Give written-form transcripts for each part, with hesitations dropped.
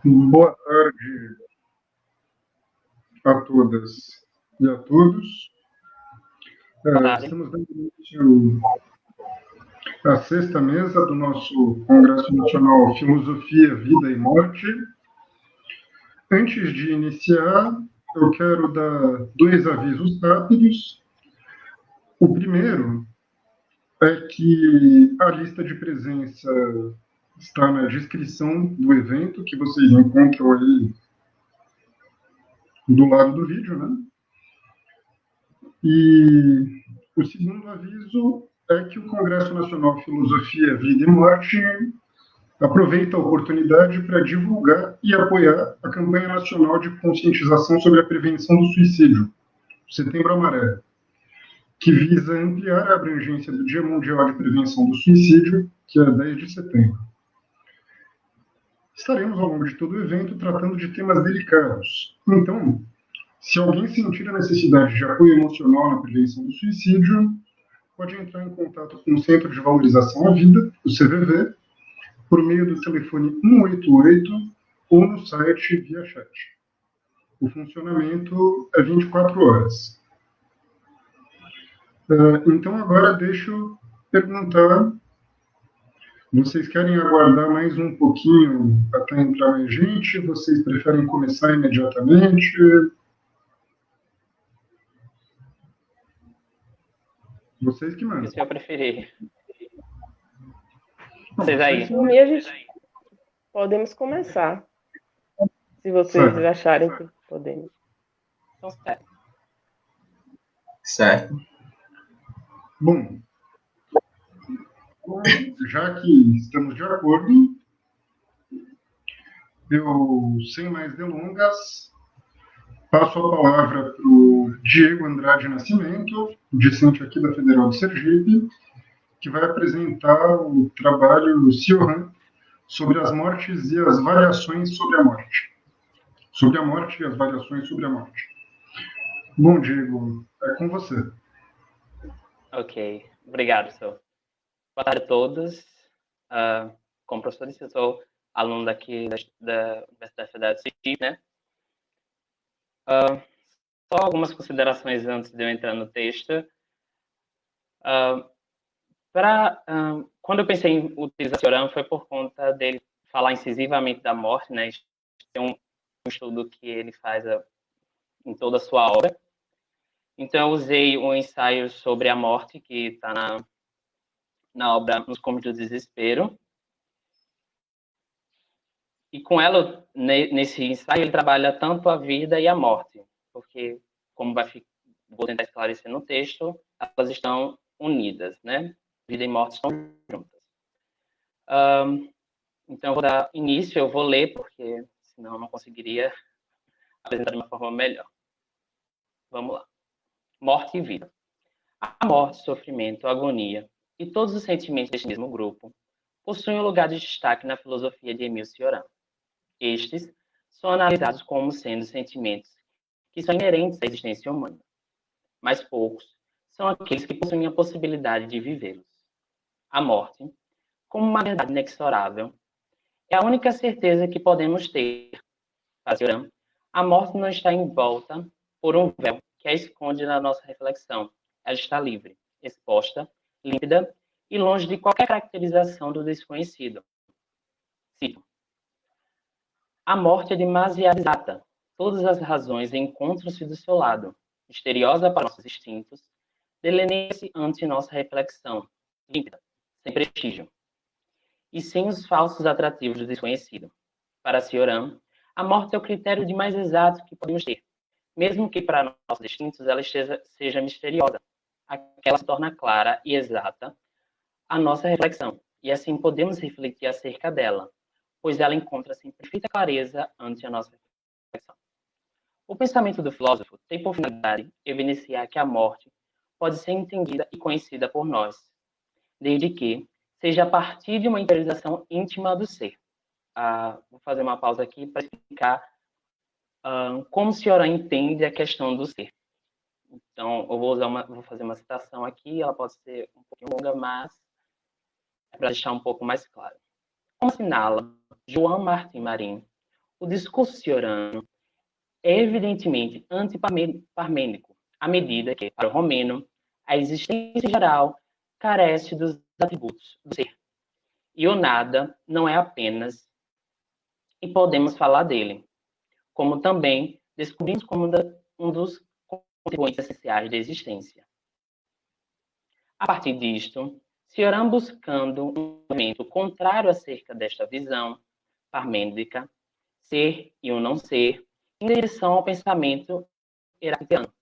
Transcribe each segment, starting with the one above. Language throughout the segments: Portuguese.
Boa tarde a todas e a todos. Boa tarde. Estamos dando início à sexta mesa do nosso Congresso Nacional Filosofia, Vida e Morte. Antes de iniciar, eu quero dar dois avisos rápidos. O primeiro é que a lista de presença está na descrição do evento, que vocês encontram aí do lado do vídeo, né? E o segundo aviso é que o Congresso Nacional Filosofia, Vida e Morte aproveita a oportunidade para divulgar e apoiar a campanha nacional de conscientização sobre a prevenção do suicídio, Setembro Amarelo, que visa ampliar a abrangência do Dia Mundial de Prevenção do Suicídio, que é 10 de setembro. Estaremos, ao longo de todo o evento, tratando de temas delicados. Então, se alguém sentir a necessidade de apoio emocional na prevenção do suicídio, pode entrar em contato com o Centro de Valorização à Vida, o CVV, por meio do telefone 188 ou no site via chat. O funcionamento é 24 horas. Então, agora deixa eu perguntar, vocês querem aguardar mais um pouquinho até entrar mais gente? Vocês preferem começar imediatamente? Vocês que mandam. Se eu preferir. Vocês aí. Por mim, a gente podemos começar. Se vocês acharem que podemos. Então, certo. Certo. Bom, já que estamos de acordo, eu, sem mais delongas, passo a palavra para o Diego Andrade Nascimento, discente aqui da Federal de Sergipe, que vai apresentar o trabalho Cioran sobre as mortes e as variações sobre a morte. Sobre a morte e as variações sobre a morte. Bom, Diego, é com você. Ok, obrigado, professor. Boa tarde a todos. Como professor disse, eu sou aluno daqui da Universidade Federal de Sergipe, né? Só algumas considerações antes de eu entrar no texto. Quando eu pensei em utilizar Cioran, foi por conta dele falar incisivamente da morte, né? É um estudo que ele faz em toda a sua obra. Então, eu usei um ensaio sobre a morte, que está na obra Nos Cômicos do Desespero. E com ela, nesse ensaio, ele trabalha tanto a vida e a morte, porque, como vou tentar esclarecer no texto, elas estão unidas, né? Vida e morte estão juntas. Então, eu vou dar início, eu vou ler, porque senão eu não conseguiria apresentar de uma forma melhor. Vamos lá. Morte e vida. A morte, sofrimento, agonia e todos os sentimentos deste mesmo grupo possuem um lugar de destaque na filosofia de Émile Cioran. Estes são analisados como sendo sentimentos que são inerentes à existência humana, mas poucos são aqueles que possuem a possibilidade de vivê-los. A morte, como uma verdade inexorável, é a única certeza que podemos ter. Para Cioran, a morte não está envolta por um véu que a esconde na nossa reflexão. Ela está livre, exposta, límpida e longe de qualquer caracterização do desconhecido. Cito. A morte é demasiado exata. Todas as razões encontram-se do seu lado. Misteriosa para nossos instintos, delineia-se ante nossa reflexão, límpida, sem prestígio, e sem os falsos atrativos do desconhecido. Para Cioran, a morte é o critério de mais exato que podemos ter, mesmo que para nossos instintos ela seja misteriosa. Aquela se torna clara e exata a nossa reflexão, e assim podemos refletir acerca dela, pois ela encontra-se em perfeita clareza ante a nossa reflexão. O pensamento do filósofo tem por finalidade evidenciar que a morte pode ser entendida e conhecida por nós, desde que seja a partir de uma interiorização íntima do ser. Vou fazer uma pausa aqui para explicar como Cioran entende a questão do ser. Então, eu vou fazer uma citação aqui, ela pode ser um pouquinho longa, mas é para deixar um pouco mais claro. Como assinala João Martin Marin, o discurso ciorano é evidentemente antiparmênico, à medida que, para o romeno, a existência geral carece dos atributos do ser. E o nada não é apenas, e podemos falar dele, como também descobrimos como um dos contribuintes essenciais da existência. A partir disto, Cioran, buscando um movimento contrário acerca desta visão parmênica, ser e o não ser, em direção ao pensamento heraclitiano.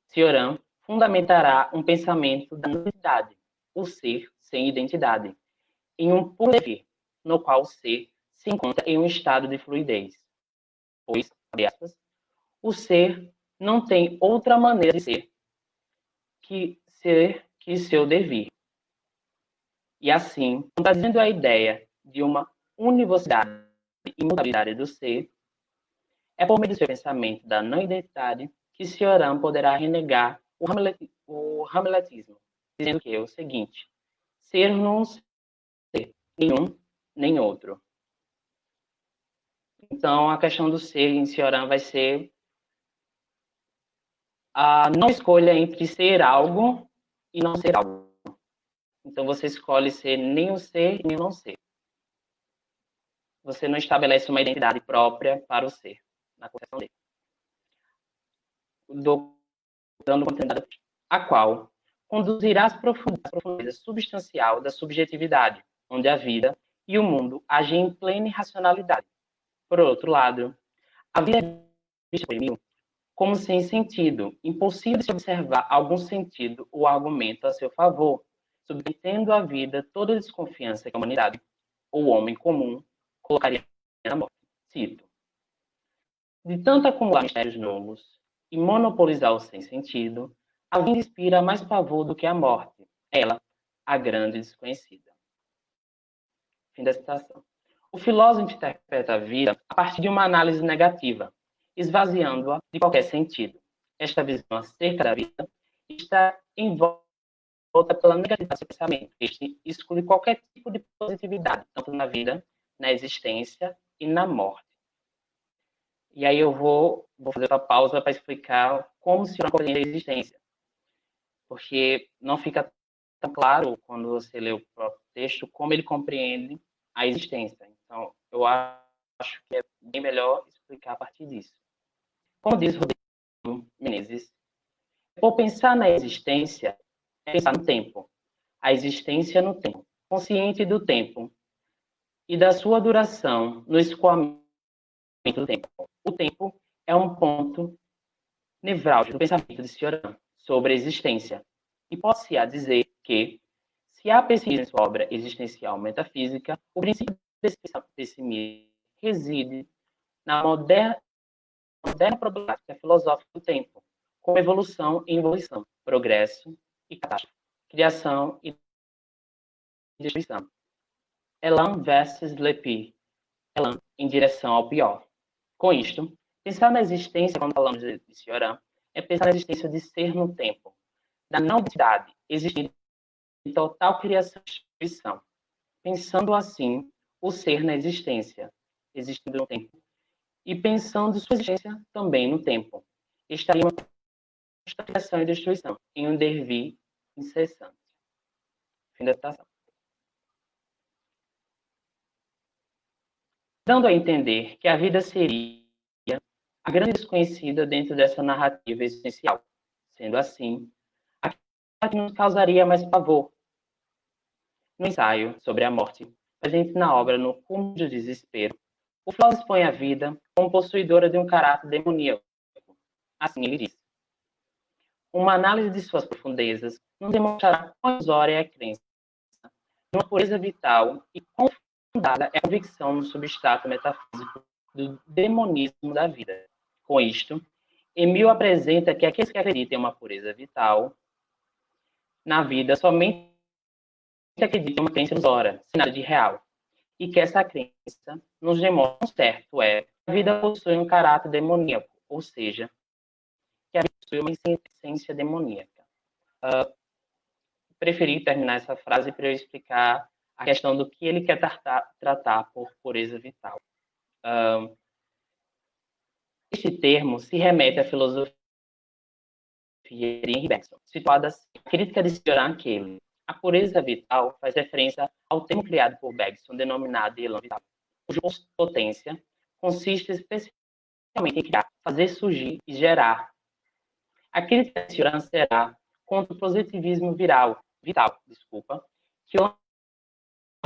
Cioran fundamentará um pensamento da nulidade, o ser sem identidade, em um puro dever, no qual o ser se encontra em um estado de fluidez. Pois, abre aspas, o ser não tem outra maneira de ser que seu devir. E assim, trazendo a ideia de uma universalidade e imutabilidade do ser, é por meio do seu pensamento da não-identidade que Cioran poderá renegar o hamletismo, dizendo que é o seguinte: ser não ser nenhum nem outro. Então, a questão do ser em Cioran vai ser a não escolha entre ser algo e não ser algo. Então, você escolhe ser nem o ser nem o não ser. Você não estabelece uma identidade própria para o ser, na concepção dele. Dando continuidade, a qual conduzirá às profundezas substancial da subjetividade, onde a vida e o mundo agem em plena irracionalidade. Por outro lado, a vida é vista por Emile como sem sentido, impossível de se observar algum sentido ou argumento a seu favor, submetendo à vida toda a desconfiança que a humanidade, ou o homem comum, colocaria na morte. Cito: de tanto acumular mistérios nulos e monopolizar o sem sentido, a vida inspira mais pavor do que a morte, ela, a grande desconhecida. Fim da citação. O filósofo interpreta a vida a partir de uma análise negativa, esvaziando-a de qualquer sentido. Esta visão acerca da vida está envolta pela negatividade do seu pensamento. Este exclui qualquer tipo de positividade, tanto na vida, na existência e na morte. E aí eu vou fazer uma pausa para explicar como se compreende a existência. Porque não fica tão claro, quando você lê o próprio texto, como ele compreende a existência. Então, eu acho que é bem melhor explicar a partir disso. Como diz Rodrigo Menezes, por pensar na existência, é pensar no tempo. A existência no tempo. Consciente do tempo e da sua duração no escoamento do tempo. O tempo é um ponto nevrálgico do pensamento de Cioran sobre a existência. E pode-se dizer que, se há pesquisa em sua obra existencial metafísica, o princípio desse pessimismo reside na moderna problemática filosófica do tempo, como evolução e involução, progresso e catástrofe, criação e destruição. Elan versus Lepi. Elan em direção ao pior. Com isto, pensar na existência, quando falamos de Cioran, é pensar na existência de ser no tempo, da não-identidade, existindo em total criação e destruição. Pensando assim, o ser na existência, existindo no tempo, e pensando sua existência também no tempo, estaria uma criação e destruição, em um devir incessante. Fim da citação. Dando a entender que a vida seria a grande desconhecida dentro dessa narrativa existencial. Sendo assim, a que nos causaria mais pavor. No ensaio sobre a morte, presente na obra No Cume do Desespero, o filósofo põe a vida como possuidora de um caráter demoníaco. Assim ele diz: uma análise de suas profundezas nos demonstrará quão ilusória é a crença numa pureza vital e quão fundada é a convicção no substrato metafísico do demonismo da vida. Com isto, Emile apresenta que aqueles que acreditam em uma pureza vital na vida somente acreditam em uma crença ilusória, sem nada de real, e que essa crença nos demonstra certo é que a vida possui um caráter demoníaco, ou seja, que a vida possui uma essência demoníaca. Preferi terminar essa frase para eu explicar a questão do que ele quer tratar por pureza vital. Este termo se remete à filosofia de Henri Bergson, situada na crítica de Cioran Kelly. A pureza vital faz referência ao termo criado por Bergson, denominado elan vital, cuja potência consiste especialmente em criar, fazer surgir e gerar. A crítica de Cioran será contra o positivismo vital, que o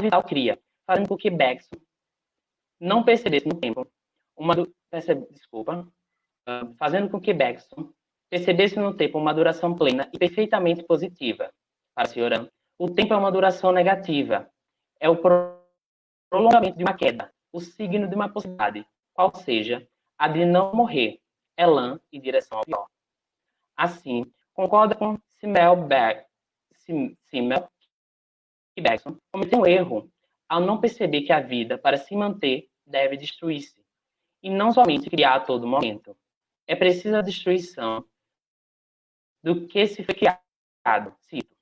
vital cria, fazendo com que Bergson não percebesse no tempo uma duração plena e perfeitamente positiva. Para Cioran, o tempo é uma duração negativa, é o prolongamento de uma queda, o signo de uma possibilidade, qual seja a de não morrer, elan e direção ao pior. Assim, concorda com Simmel que Bergson cometeu um erro ao não perceber que a vida, para se manter, deve destruir-se, e não somente criar a todo momento. É preciso a destruição do que se foi criado. Cito.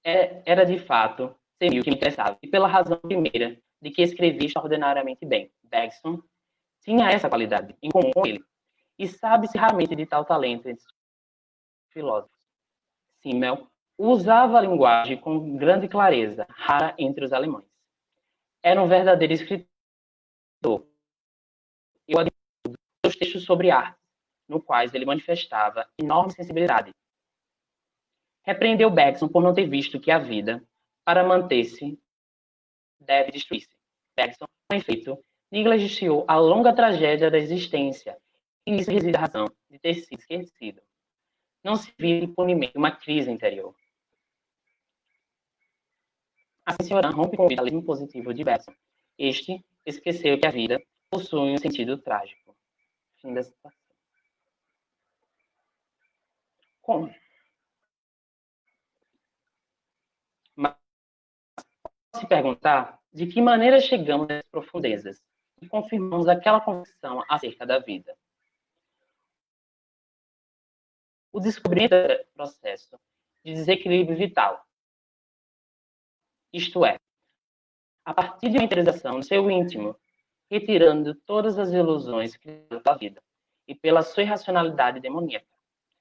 Era de fato ser o que me interessava, e pela razão primeira de que escrevi extraordinariamente bem. Bergson tinha essa qualidade em comum com ele, e sabe-se raramente de tal talento entre os filósofos. Simmel usava a linguagem com grande clareza, rara entre os alemães. Era um verdadeiro escritor. Eu admiro seus textos sobre arte, no quais ele manifestava enorme sensibilidade. Repreendeu Bergson por não ter visto que a vida, para manter-se, deve destruir-se. Bergson, com efeito, negligenciou a longa tragédia da existência, e nisso reside a razão de ter sido esquecido. Não se vive impunemente uma crise interior. Assim, Cioran rompe com o idealismo positivo de Bergson. Este esqueceu que a vida possui um sentido trágico. Fim da citação. Como? Mas se perguntar de que maneira chegamos às profundezas e confirmamos aquela convicção acerca da vida. O descobrimento é um processo de desequilíbrio vital. Isto é, a partir de uma interiorização do seu íntimo, retirando todas as ilusões criadas pela vida e pela sua irracionalidade demoníaca,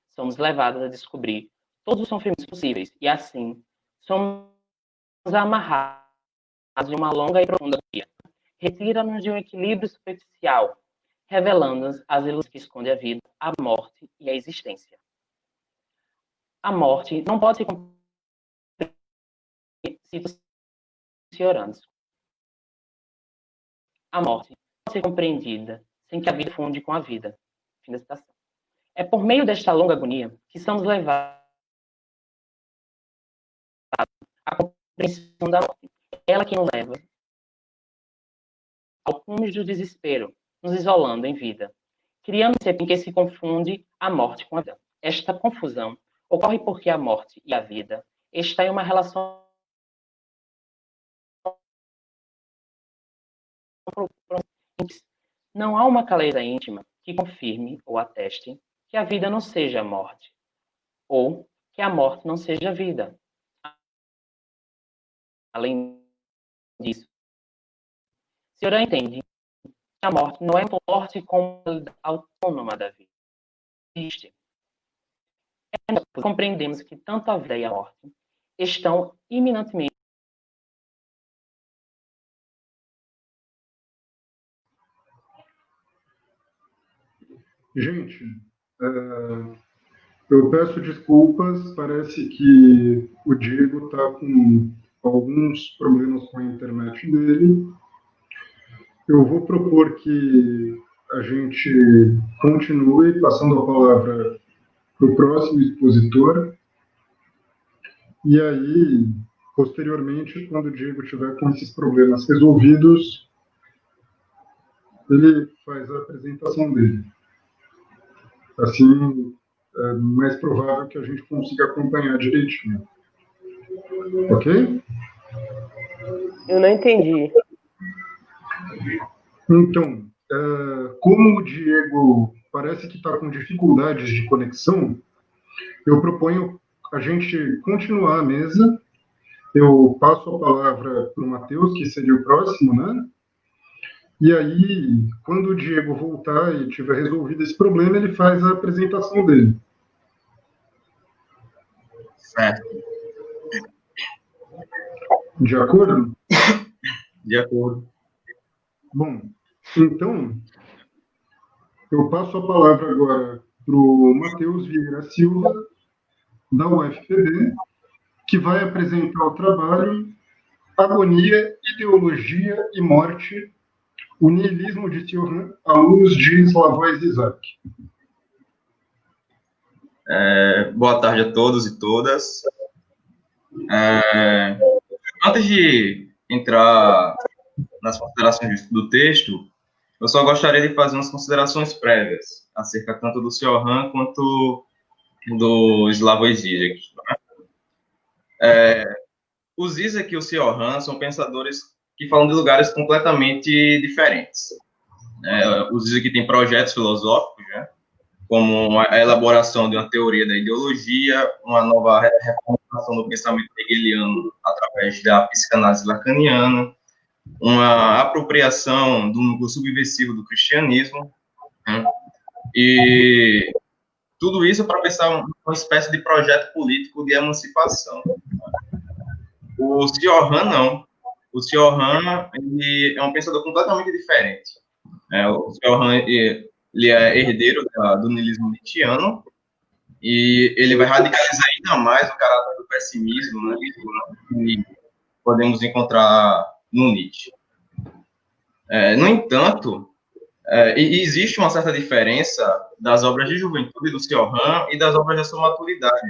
somos levados a descobrir todos os sofrimentos possíveis e, assim, somos amarrados em uma longa e profunda agonia. Retira-nos de um equilíbrio superficial, revelando-nos as ilusões que escondem a vida, a morte e a existência. A morte não pode ser compreendida. A morte pode ser compreendida sem que a vida funde com a vida. Fim da citação. É por meio desta longa agonia que somos levados à compreensão da morte. Ela que nos leva ao cume do desespero, nos isolando em vida, criando um em que se confunde a morte com a vida. Esta confusão ocorre porque a morte e a vida estão em uma relação não há uma clareza íntima que confirme ou ateste que a vida não seja a morte, ou que a morte não seja a vida. Além disso, Cioran entende que a morte não é uma morte como autônoma da vida. Existe. Compreendemos que tanto a vida e a morte estão iminentemente. Gente, eu peço desculpas, parece que o Diego está com alguns problemas com a internet dele. Eu vou propor que a gente continue passando a palavra para o próximo expositor, e aí, posteriormente, quando o Diego tiver com esses problemas resolvidos, ele faz a apresentação dele. Assim, é mais provável que a gente consiga acompanhar direitinho. Ok? Eu não entendi. Então, como o Diego parece que está com dificuldades de conexão, eu proponho a gente continuar a mesa eu passo a palavra para o Matheus, que seria o próximo, né? E aí, quando o Diego voltar e tiver resolvido esse problema, ele faz a apresentação dele. Certo. De acordo? De acordo. Bom, então, eu passo a palavra agora para o Matheus Vieira Silva, da UFPB, que vai apresentar o trabalho Agonia, Ideologia e Morte, o niilismo de Cioran à luz de Slavoj Zizek. Boa tarde a todos e todas. Antes de entrar nas considerações do texto, eu só gostaria de fazer umas considerações prévias acerca tanto do Cioran quanto do Slavoj Zizek. O Zizek e o Cioran são pensadores que falam de lugares completamente diferentes. O Zizek tem projetos filosóficos, né, como a elaboração de uma teoria da ideologia, uma nova reformulação do pensamento hegeliano através da psicanálise lacaniana, uma apropriação do núcleo subversivo do cristianismo, né, e tudo isso para pensar uma espécie de projeto político de emancipação. O Cioran não. O Cioran, ele é um pensador completamente diferente. O Cioran, ele é herdeiro do niilismo nietzschiano, e ele vai radicalizar ainda mais o caráter do pessimismo, né, que podemos encontrar no Nietzsche. No entanto, existe uma certa diferença das obras de juventude do Cioran e das obras da sua maturidade,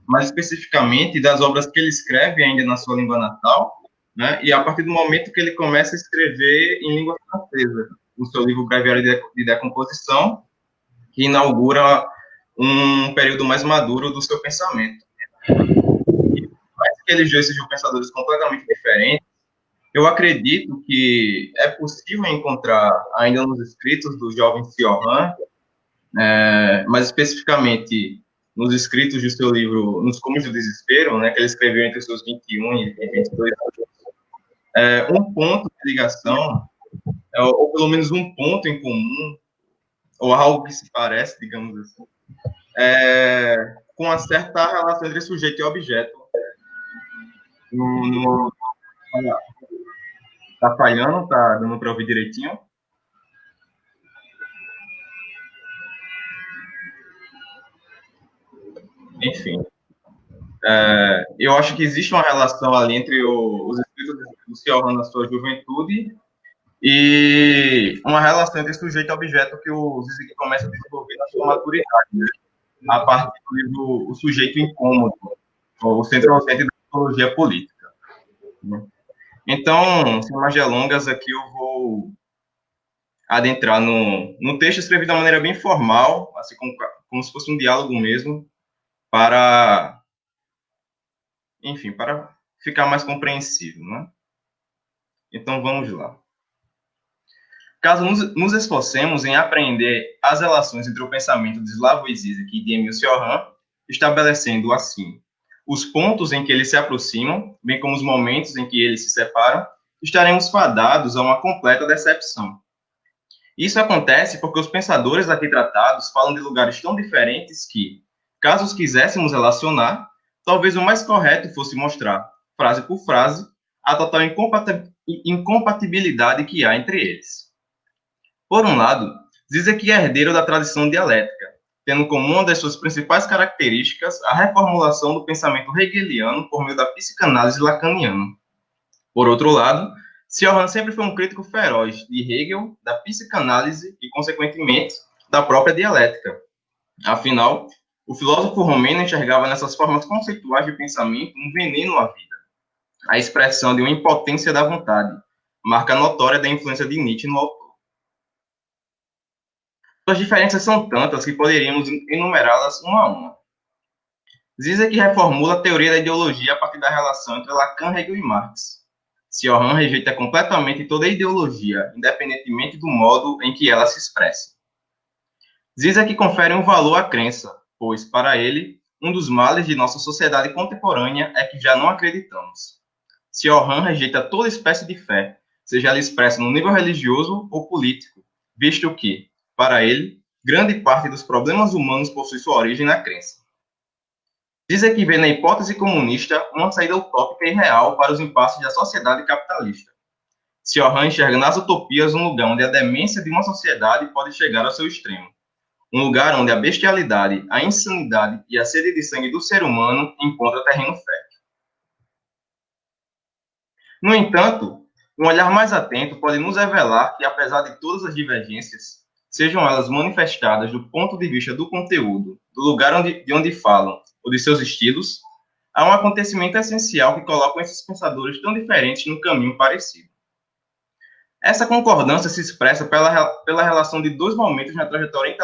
mais especificamente das obras que ele escreve ainda na sua língua natal, né, e a partir do momento que ele começa a escrever em língua francesa, no seu livro Breviário de Decomposição, que inaugura um período mais maduro do seu pensamento. E por mais que eles dois sejam pensadores completamente diferentes, eu acredito que é possível encontrar ainda nos escritos do jovem Cioran, mais especificamente nos escritos do seu livro Nos Cumes do Desespero, né, que ele escreveu entre os seus 21 e 22 anos, um ponto de ligação, ou pelo menos um ponto em comum, ou algo que se parece, digamos assim, com uma certa relação entre sujeito e objeto. Tá falhando? Tá dando para ouvir direitinho? Enfim. Eu acho que existe uma relação ali entre os escritos do Cioran na sua juventude e uma relação entre sujeito e objeto que o Zizek começa a desenvolver na sua maturidade, né? A partir do livro O Sujeito Incômodo, o centro-ausente da psicologia política. Então, sem mais delongas, aqui eu vou adentrar no texto escrevido de uma maneira bem formal, assim como se fosse um diálogo mesmo, para, enfim, para ficar mais compreensível, né? Então, vamos lá. Caso nos esforcemos em aprender as relações entre o pensamento de Slavoj Zizek e de Emil Cioran, estabelecendo, assim, os pontos em que eles se aproximam, bem como os momentos em que eles se separam, estaremos fadados a uma completa decepção. Isso acontece porque os pensadores aqui tratados falam de lugares tão diferentes que, caso os quiséssemos relacionar, talvez o mais correto fosse mostrar, frase por frase, a total incompatibilidade que há entre eles. Por um lado, Zizek é herdeiro da tradição dialética, tendo como uma das suas principais características a reformulação do pensamento hegeliano por meio da psicanálise lacaniana. Por outro lado, Cioran sempre foi um crítico feroz de Hegel, da psicanálise e, consequentemente, da própria dialética. Afinal, o filósofo romeno enxergava nessas formas conceituais de pensamento um veneno à vida, a expressão de uma impotência da vontade, marca notória da influência de Nietzsche no autor. As diferenças são tantas que poderíamos enumerá-las uma a uma. Zizek reformula a teoria da ideologia a partir da relação entre Lacan, Hegel e Marx. Cioran rejeita completamente toda a ideologia, independentemente do modo em que ela se expressa. Zizek confere um valor à crença, pois, para ele, um dos males de nossa sociedade contemporânea é que já não acreditamos. Sioran rejeita toda espécie de fé, seja ela expressa no nível religioso ou político, visto que, para ele, grande parte dos problemas humanos possui sua origem na crença. Dizem que vê na hipótese comunista uma saída utópica e real para os impasses da sociedade capitalista. Sioran enxerga nas utopias um lugar onde a demência de uma sociedade pode chegar ao seu extremo. Um lugar onde a bestialidade, a insanidade e a sede de sangue do ser humano encontram terreno fértil. No entanto, um olhar mais atento pode nos revelar que, apesar de todas as divergências, sejam elas manifestadas do ponto de vista do conteúdo, do lugar de onde falam ou de seus estilos, há um acontecimento essencial que coloca esses pensadores tão diferentes no caminho parecido. Essa concordância se expressa pela relação de dois momentos na trajetória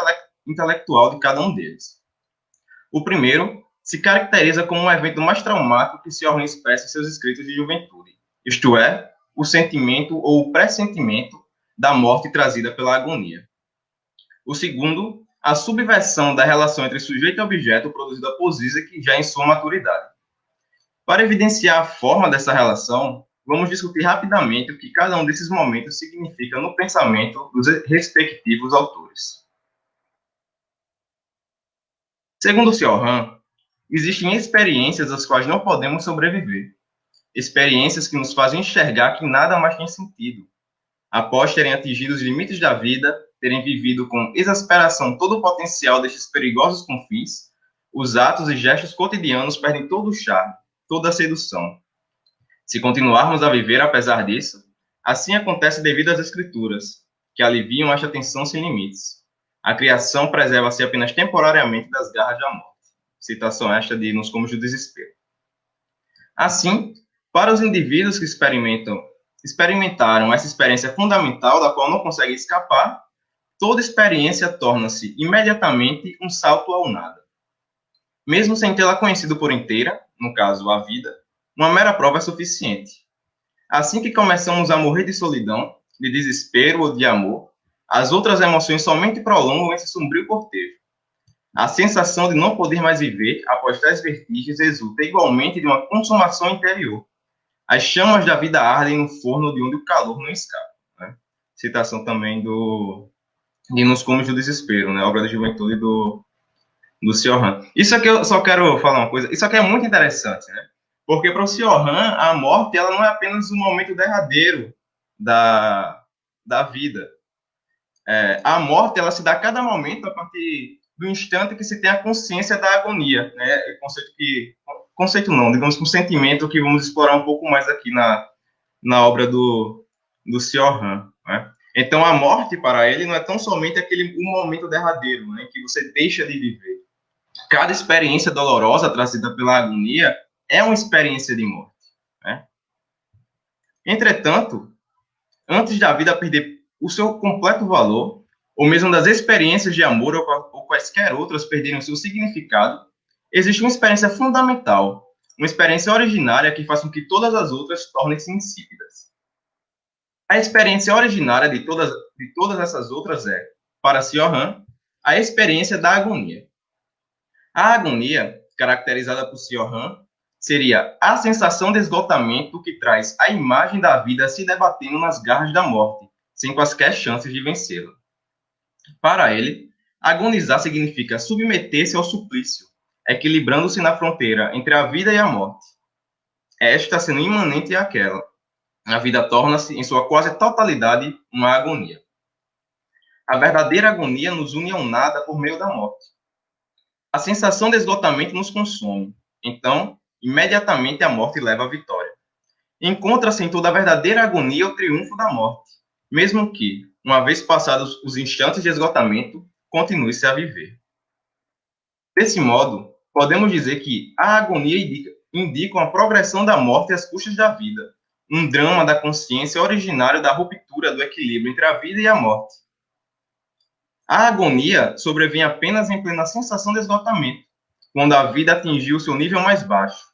intelectual de cada um deles. O primeiro se caracteriza como um evento mais traumático que Sioran expressa em seus escritos de juventude, isto é, o sentimento ou o pressentimento da morte trazida pela agonia. O segundo, a subversão da relação entre sujeito e objeto produzida por Zizek já em sua maturidade. Para evidenciar a forma dessa relação, vamos discutir rapidamente o que cada um desses momentos significa no pensamento dos respectivos autores. Segundo Sioran, existem experiências às quais não podemos sobreviver. Experiências que nos fazem enxergar que nada mais tem sentido. Após terem atingido os limites da vida, terem vivido com exasperação todo o potencial destes perigosos confins, os atos e gestos cotidianos perdem todo o charme, toda a sedução. Se continuarmos a viver apesar disso, assim acontece devido às escrituras, que aliviam esta tensão sem limites. A criação preserva-se apenas temporariamente das garras da morte. Citação esta de Nos Comos do Desespero. Assim, para os indivíduos que experimentaram essa experiência fundamental da qual não conseguem escapar, toda experiência torna-se imediatamente um salto ao nada. Mesmo sem tê-la conhecido por inteira, no caso, a vida, uma mera prova é suficiente. Assim que começamos a morrer de solidão, de desespero ou de amor, as outras emoções somente prolongam esse sombrio cortejo. A sensação de não poder mais viver após tais vertigens resulta igualmente de uma consumação interior. As chamas da vida ardem no forno de onde o calor não escapa. Né? Citação também de Nos Comos do Desespero, né? Obra da juventude do Sioran. Isso aqui eu só quero falar uma coisa. Isso aqui é muito interessante, né? Porque para o Sioran, a morte ela não é apenas um momento derradeiro da vida. A morte ela se dá a cada momento a partir do instante que se tem a consciência da agonia, né? Conceito não, digamos que um sentimento que vamos explorar um pouco mais aqui na obra do Sioran, né? Então a morte para ele não é tão somente um momento derradeiro, né, em que você deixa de viver. Cada experiência dolorosa trazida pela agonia é uma experiência de morte, né? Entretanto, antes da vida perder o seu completo valor, ou mesmo das experiências de amor ou quaisquer outras perderem o seu significado, existe uma experiência fundamental, uma experiência originária que faz com que todas as outras tornem-se insípidas. A experiência originária de todas essas outras é, para Sioran, a experiência da agonia. A agonia, caracterizada por Sioran, seria a sensação de esgotamento que traz a imagem da vida se debatendo nas garras da morte, sem quaisquer chances de vencê-la. Para ele, agonizar significa submeter-se ao suplício, equilibrando-se na fronteira entre a vida e a morte. Esta sendo imanente àquela. A vida torna-se, em sua quase totalidade, uma agonia. A verdadeira agonia nos une ao nada por meio da morte. A sensação de esgotamento nos consome. Então, imediatamente a morte leva à vitória. Encontra-se em toda a verdadeira agonia o triunfo da morte, mesmo que, uma vez passados os instantes de esgotamento, continue-se a viver. Desse modo, podemos dizer que a agonia indica uma progressão da morte às custas da vida, um drama da consciência originário da ruptura do equilíbrio entre a vida e a morte. A agonia sobrevém apenas em plena sensação de esgotamento, quando a vida atingiu seu nível mais baixo.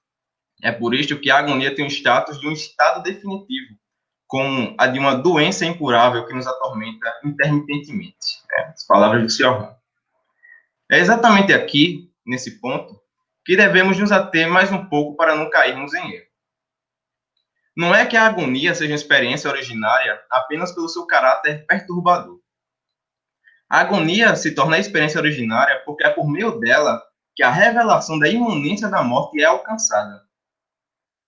É por isto que a agonia tem o status de um estado definitivo, como a de uma doença incurável que nos atormenta intermitentemente. As palavras do Sioran. É exatamente aqui, nesse ponto, que devemos nos ater mais um pouco para não cairmos em erro. Não é que a agonia seja uma experiência originária apenas pelo seu caráter perturbador. A agonia se torna a experiência originária porque é por meio dela que a revelação da imanência da morte é alcançada.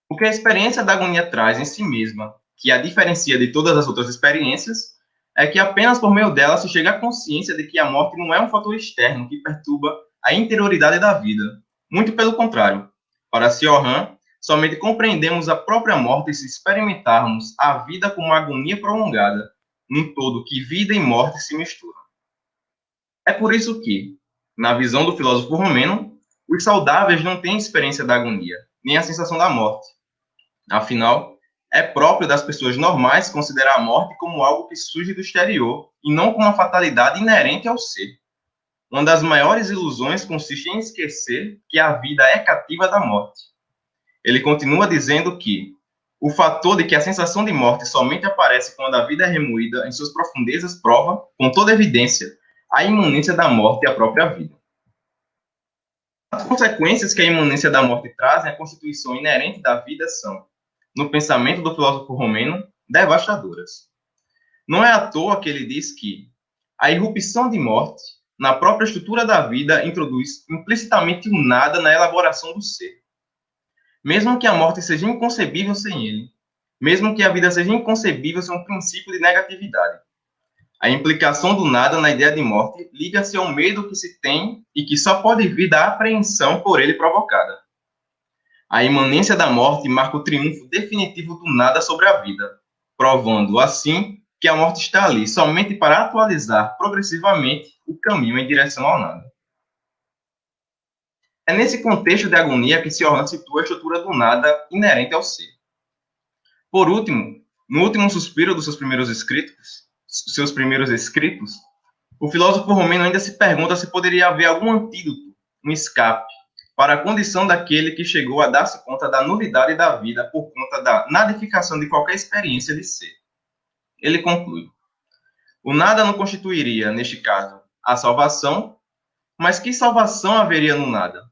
O que a experiência da agonia traz em si mesma, que a diferencia de todas as outras experiências, é que apenas por meio dela se chega à consciência de que a morte não é um fator externo que perturba a interioridade da vida. Muito pelo contrário. Para Cioran, somente compreendemos a própria morte se experimentarmos a vida como uma agonia prolongada, num todo que vida e morte se misturam. É por isso que, na visão do filósofo romeno, os saudáveis não têm experiência da agonia, nem a sensação da morte. Afinal, é próprio das pessoas normais considerar a morte como algo que surge do exterior e não como uma fatalidade inerente ao ser. Uma das maiores ilusões consiste em esquecer que a vida é cativa da morte. Ele continua dizendo que o fator de que a sensação de morte somente aparece quando a vida é remoída em suas profundezas prova, com toda evidência, a imanência da morte e a própria vida. As consequências que a imanência da morte trazem à constituição inerente da vida são, no pensamento do filósofo romeno, devastadoras. Não é à toa que ele diz que a irrupção de morte, na própria estrutura da vida, introduz implicitamente o nada na elaboração do ser. Mesmo que a morte seja inconcebível sem ele, mesmo que a vida seja inconcebível sem um princípio de negatividade, a implicação do nada na ideia de morte liga-se ao medo que se tem e que só pode vir da apreensão por ele provocada. A imanência da morte marca o triunfo definitivo do nada sobre a vida, provando, assim, que a morte está ali somente para atualizar progressivamente o caminho em direção ao nada. É nesse contexto de agonia que Cioran situa a estrutura do nada inerente ao ser. Por último, no último suspiro dos seus primeiros escritos, o filósofo romeno ainda se pergunta se poderia haver algum antídoto, um escape, para a condição daquele que chegou a dar-se conta da nulidade da vida por conta da nadificação de qualquer experiência de ser. Ele conclui: o nada não constituiria, neste caso, a salvação, mas que salvação haveria no nada?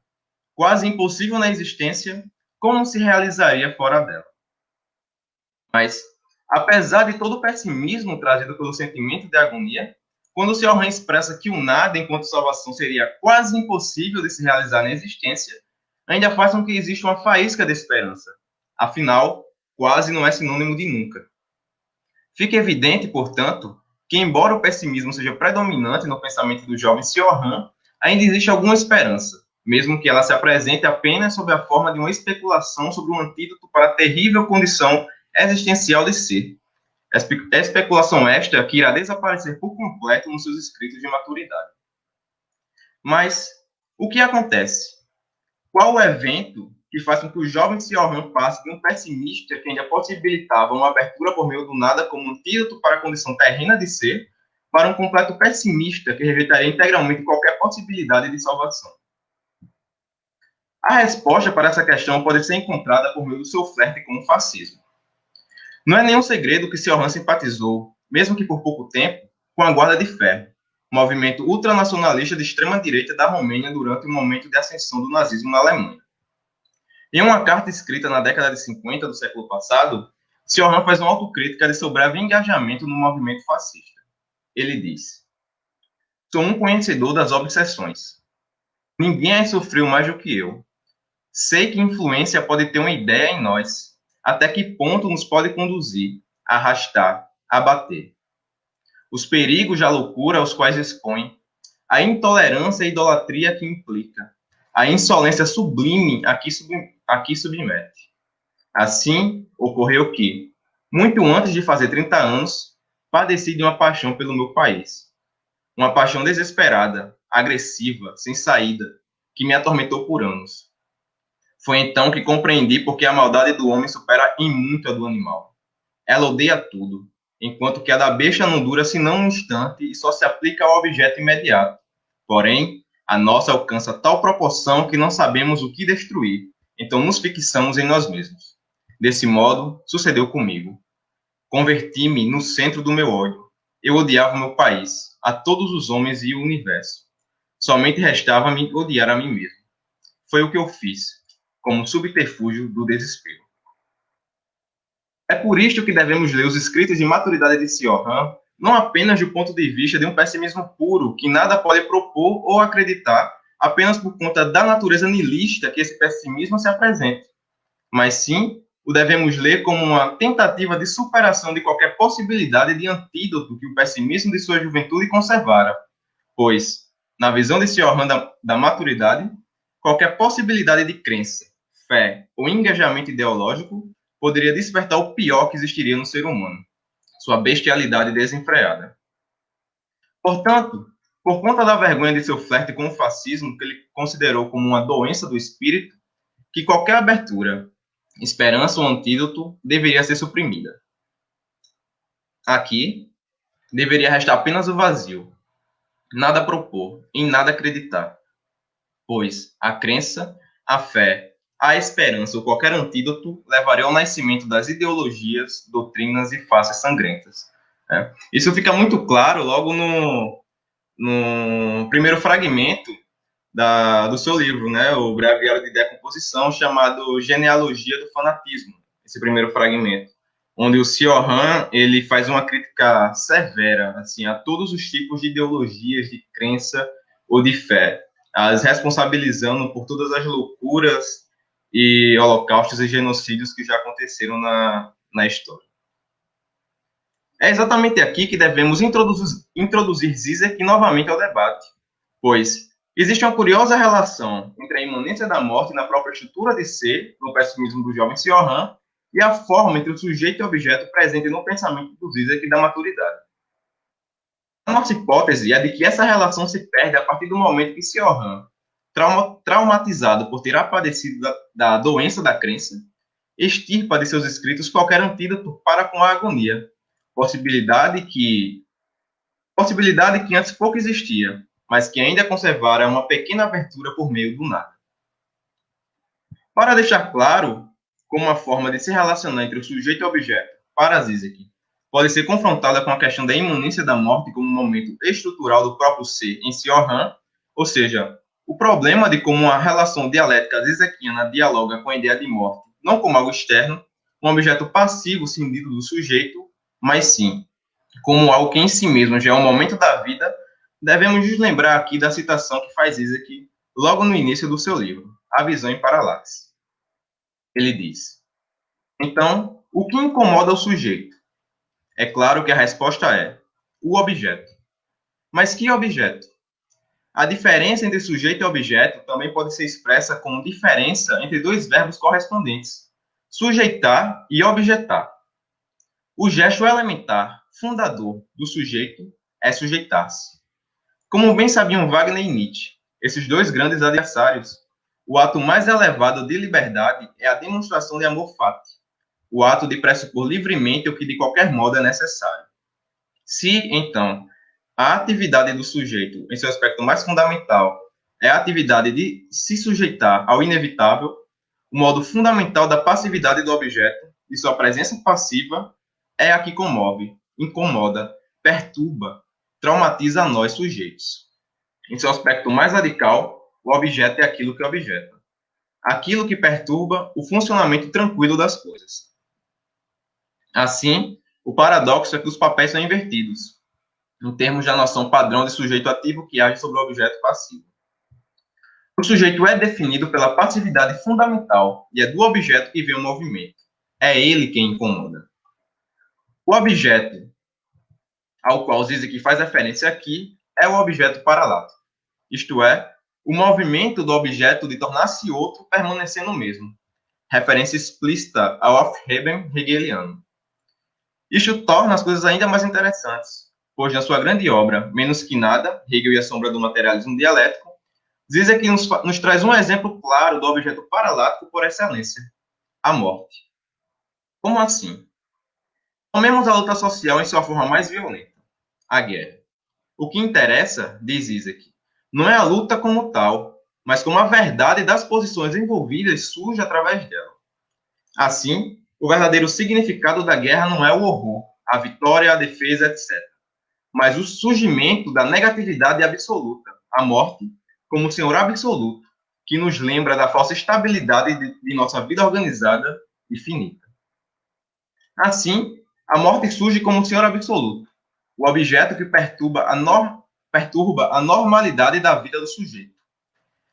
Quase impossível na existência, como se realizaria fora dela? Mas, apesar de todo o pessimismo trazido pelo sentimento de agonia, quando Cioran expressa que o nada enquanto salvação seria quase impossível de se realizar na existência, ainda faz com que exista uma faísca de esperança. Afinal, quase não é sinônimo de nunca. Fica evidente, portanto, que embora o pessimismo seja predominante no pensamento do jovem Cioran, ainda existe alguma esperança, mesmo que ela se apresente apenas sob a forma de uma especulação sobre um antídoto para a terrível condição existencial de ser. Especulação esta que irá desaparecer por completo nos seus escritos de maturidade. Mas, o que acontece? Qual o evento que faz com que o jovem Cioran passe de um pessimista que ainda possibilitava uma abertura por meio do nada como antídoto para a condição terrena de ser, para um completo pessimista que rejeitaria integralmente qualquer possibilidade de salvação? A resposta para essa questão pode ser encontrada por meio do seu flerte com o fascismo. Não é nenhum segredo que Cioran simpatizou, mesmo que por pouco tempo, com a Guarda de Ferro, movimento ultranacionalista de extrema-direita da Romênia durante o momento de ascensão do nazismo na Alemanha. Em uma carta escrita na década de 50 do século passado, Cioran faz uma autocrítica de seu breve engajamento no movimento fascista. Ele diz: sou um conhecedor das obsessões. Ninguém as sofreu mais do que eu. Sei que influência pode ter uma ideia em nós, até que ponto nos pode conduzir, arrastar, abater. Os perigos da loucura aos quais expõe, a intolerância e idolatria que implica, a insolência sublime a que submete. Assim, ocorreu que, muito antes de fazer 30 anos, padeci de uma paixão pelo meu país. Uma paixão desesperada, agressiva, sem saída, que me atormentou por anos. Foi então que compreendi porque a maldade do homem supera em muito a do animal. Ela odeia tudo, enquanto que a da besta não dura senão um instante e só se aplica ao objeto imediato. Porém, a nossa alcança tal proporção que não sabemos o que destruir, então nos fixamos em nós mesmos. Desse modo, sucedeu comigo. Converti-me no centro do meu ódio. Eu odiava o meu país, a todos os homens e o universo. Somente restava-me odiar a mim mesmo. foi o que eu fiz, como subterfúgio do desespero. É por isto que devemos ler os escritos de maturidade de Sioran, não apenas do ponto de vista de um pessimismo puro, que nada pode propor ou acreditar apenas por conta da natureza nihilista que esse pessimismo se apresenta, mas sim o devemos ler como uma tentativa de superação de qualquer possibilidade de antídoto que o pessimismo de sua juventude conservara, pois, na visão de Sioran da maturidade, qualquer possibilidade de crença, fé ou engajamento ideológico poderia despertar o pior que existiria no ser humano, sua bestialidade desenfreada. Portanto, por conta da vergonha de seu flerte com o fascismo, que ele considerou como uma doença do espírito, que qualquer abertura, esperança ou antídoto deveria ser suprimida. Aqui, deveria restar apenas o vazio, nada propor, em nada acreditar, pois a crença, a fé, a esperança ou qualquer antídoto levaria ao nascimento das ideologias, doutrinas e faces sangrentas. Isso fica muito claro logo no primeiro fragmento do seu livro, o Breviário de Decomposição, chamado Genealogia do Fanatismo, esse primeiro fragmento, onde o Sioran ele faz uma crítica severa assim, a todos os tipos de ideologias, de crença ou de fé, as responsabilizando por todas as loucuras e holocaustos e genocídios que já aconteceram na história. É exatamente aqui que devemos introduzir Zizek novamente ao debate, pois existe uma curiosa relação entre a imanência da morte na própria estrutura de ser, no pessimismo do jovem Sioran, e a forma entre o sujeito e o objeto presente no pensamento do Zizek da maturidade. A nossa hipótese é de que essa relação se perde a partir do momento que Sioran, traumatizado por ter padecido da doença da crença, extirpa de seus escritos qualquer antídoto para com a agonia, possibilidade que antes pouco existia, mas que ainda conservara uma pequena abertura por meio do nada. Para deixar claro como a forma de se relacionar entre o sujeito e o objeto, para Zizek, pode ser confrontada com a questão da imanência da morte como um momento estrutural do próprio ser em Sioran, ou seja, o problema de como a relação dialética zizekiana dialoga com a ideia de morte, não como algo externo, um objeto passivo cindido do sujeito, mas sim como algo que em si mesmo já é um momento da vida. Devemos nos lembrar aqui da citação que faz Zizek logo no início do seu livro, A Visão em Paralaxe. Ele diz: então, o que incomoda o sujeito? É claro que a resposta é o objeto. Mas que objeto? A diferença entre sujeito e objeto também pode ser expressa como diferença entre dois verbos correspondentes, sujeitar e objetar. O gesto elementar, fundador do sujeito, é sujeitar-se. Como bem sabiam Wagner e Nietzsche, esses dois grandes adversários, o ato mais elevado de liberdade é a demonstração de amor fati, o ato de pressupor livremente o que de qualquer modo é necessário. Se, então, a atividade do sujeito, em seu aspecto mais fundamental, é a atividade de se sujeitar ao inevitável, o modo fundamental da passividade do objeto, de sua presença passiva, é a que comove, incomoda, perturba, traumatiza a nós sujeitos. Em seu aspecto mais radical, o objeto é aquilo que objeta. Aquilo que perturba o funcionamento tranquilo das coisas. Assim, o paradoxo é que os papéis são invertidos, em termos da noção padrão de sujeito ativo que age sobre o objeto passivo. O sujeito é definido pela passividade fundamental e é do objeto que vem o movimento. É ele quem incomoda. O objeto ao qual Zizek faz referência aqui é o objeto paralático, isto é, o movimento do objeto de tornar-se outro permanecendo o mesmo, referência explícita ao Aufheben hegeliano. Isto torna as coisas ainda mais interessantes, pois na sua grande obra, Menos que Nada, Hegel e a Sombra do Materialismo Dialético, Zizek nos traz um exemplo claro do objeto paralático por excelência, a morte. Como assim? Tomemos a luta social em sua forma mais violenta, a guerra. O que interessa, diz Zizek, não é a luta como tal, mas como a verdade das posições envolvidas surge através dela. Assim, o verdadeiro significado da guerra não é o horror, a vitória, a defesa, etc., mas o surgimento da negatividade absoluta, a morte, como o senhor absoluto, que nos lembra da falsa estabilidade de nossa vida organizada e finita. Assim, a morte surge como um senhor absoluto, o objeto que perturba a normalidade da vida do sujeito.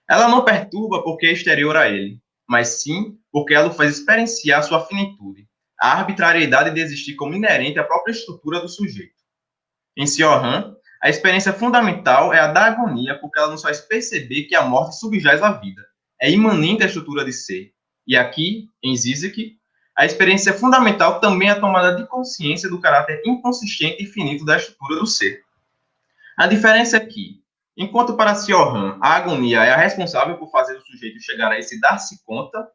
Ela não perturba porque é exterior a ele, mas sim porque ela o faz experienciar sua finitude, a arbitrariedade de existir como inerente à própria estrutura do sujeito. Em Sioran, a experiência fundamental é a da agonia, porque ela nos faz perceber que a morte subjaz a vida, é imanente à estrutura de ser. E aqui, em Zizek, a experiência fundamental também é a tomada de consciência do caráter inconsistente e finito da estrutura do ser. A diferença é que, enquanto para Sioran a agonia é a responsável por fazer o sujeito chegar a esse dar-se conta,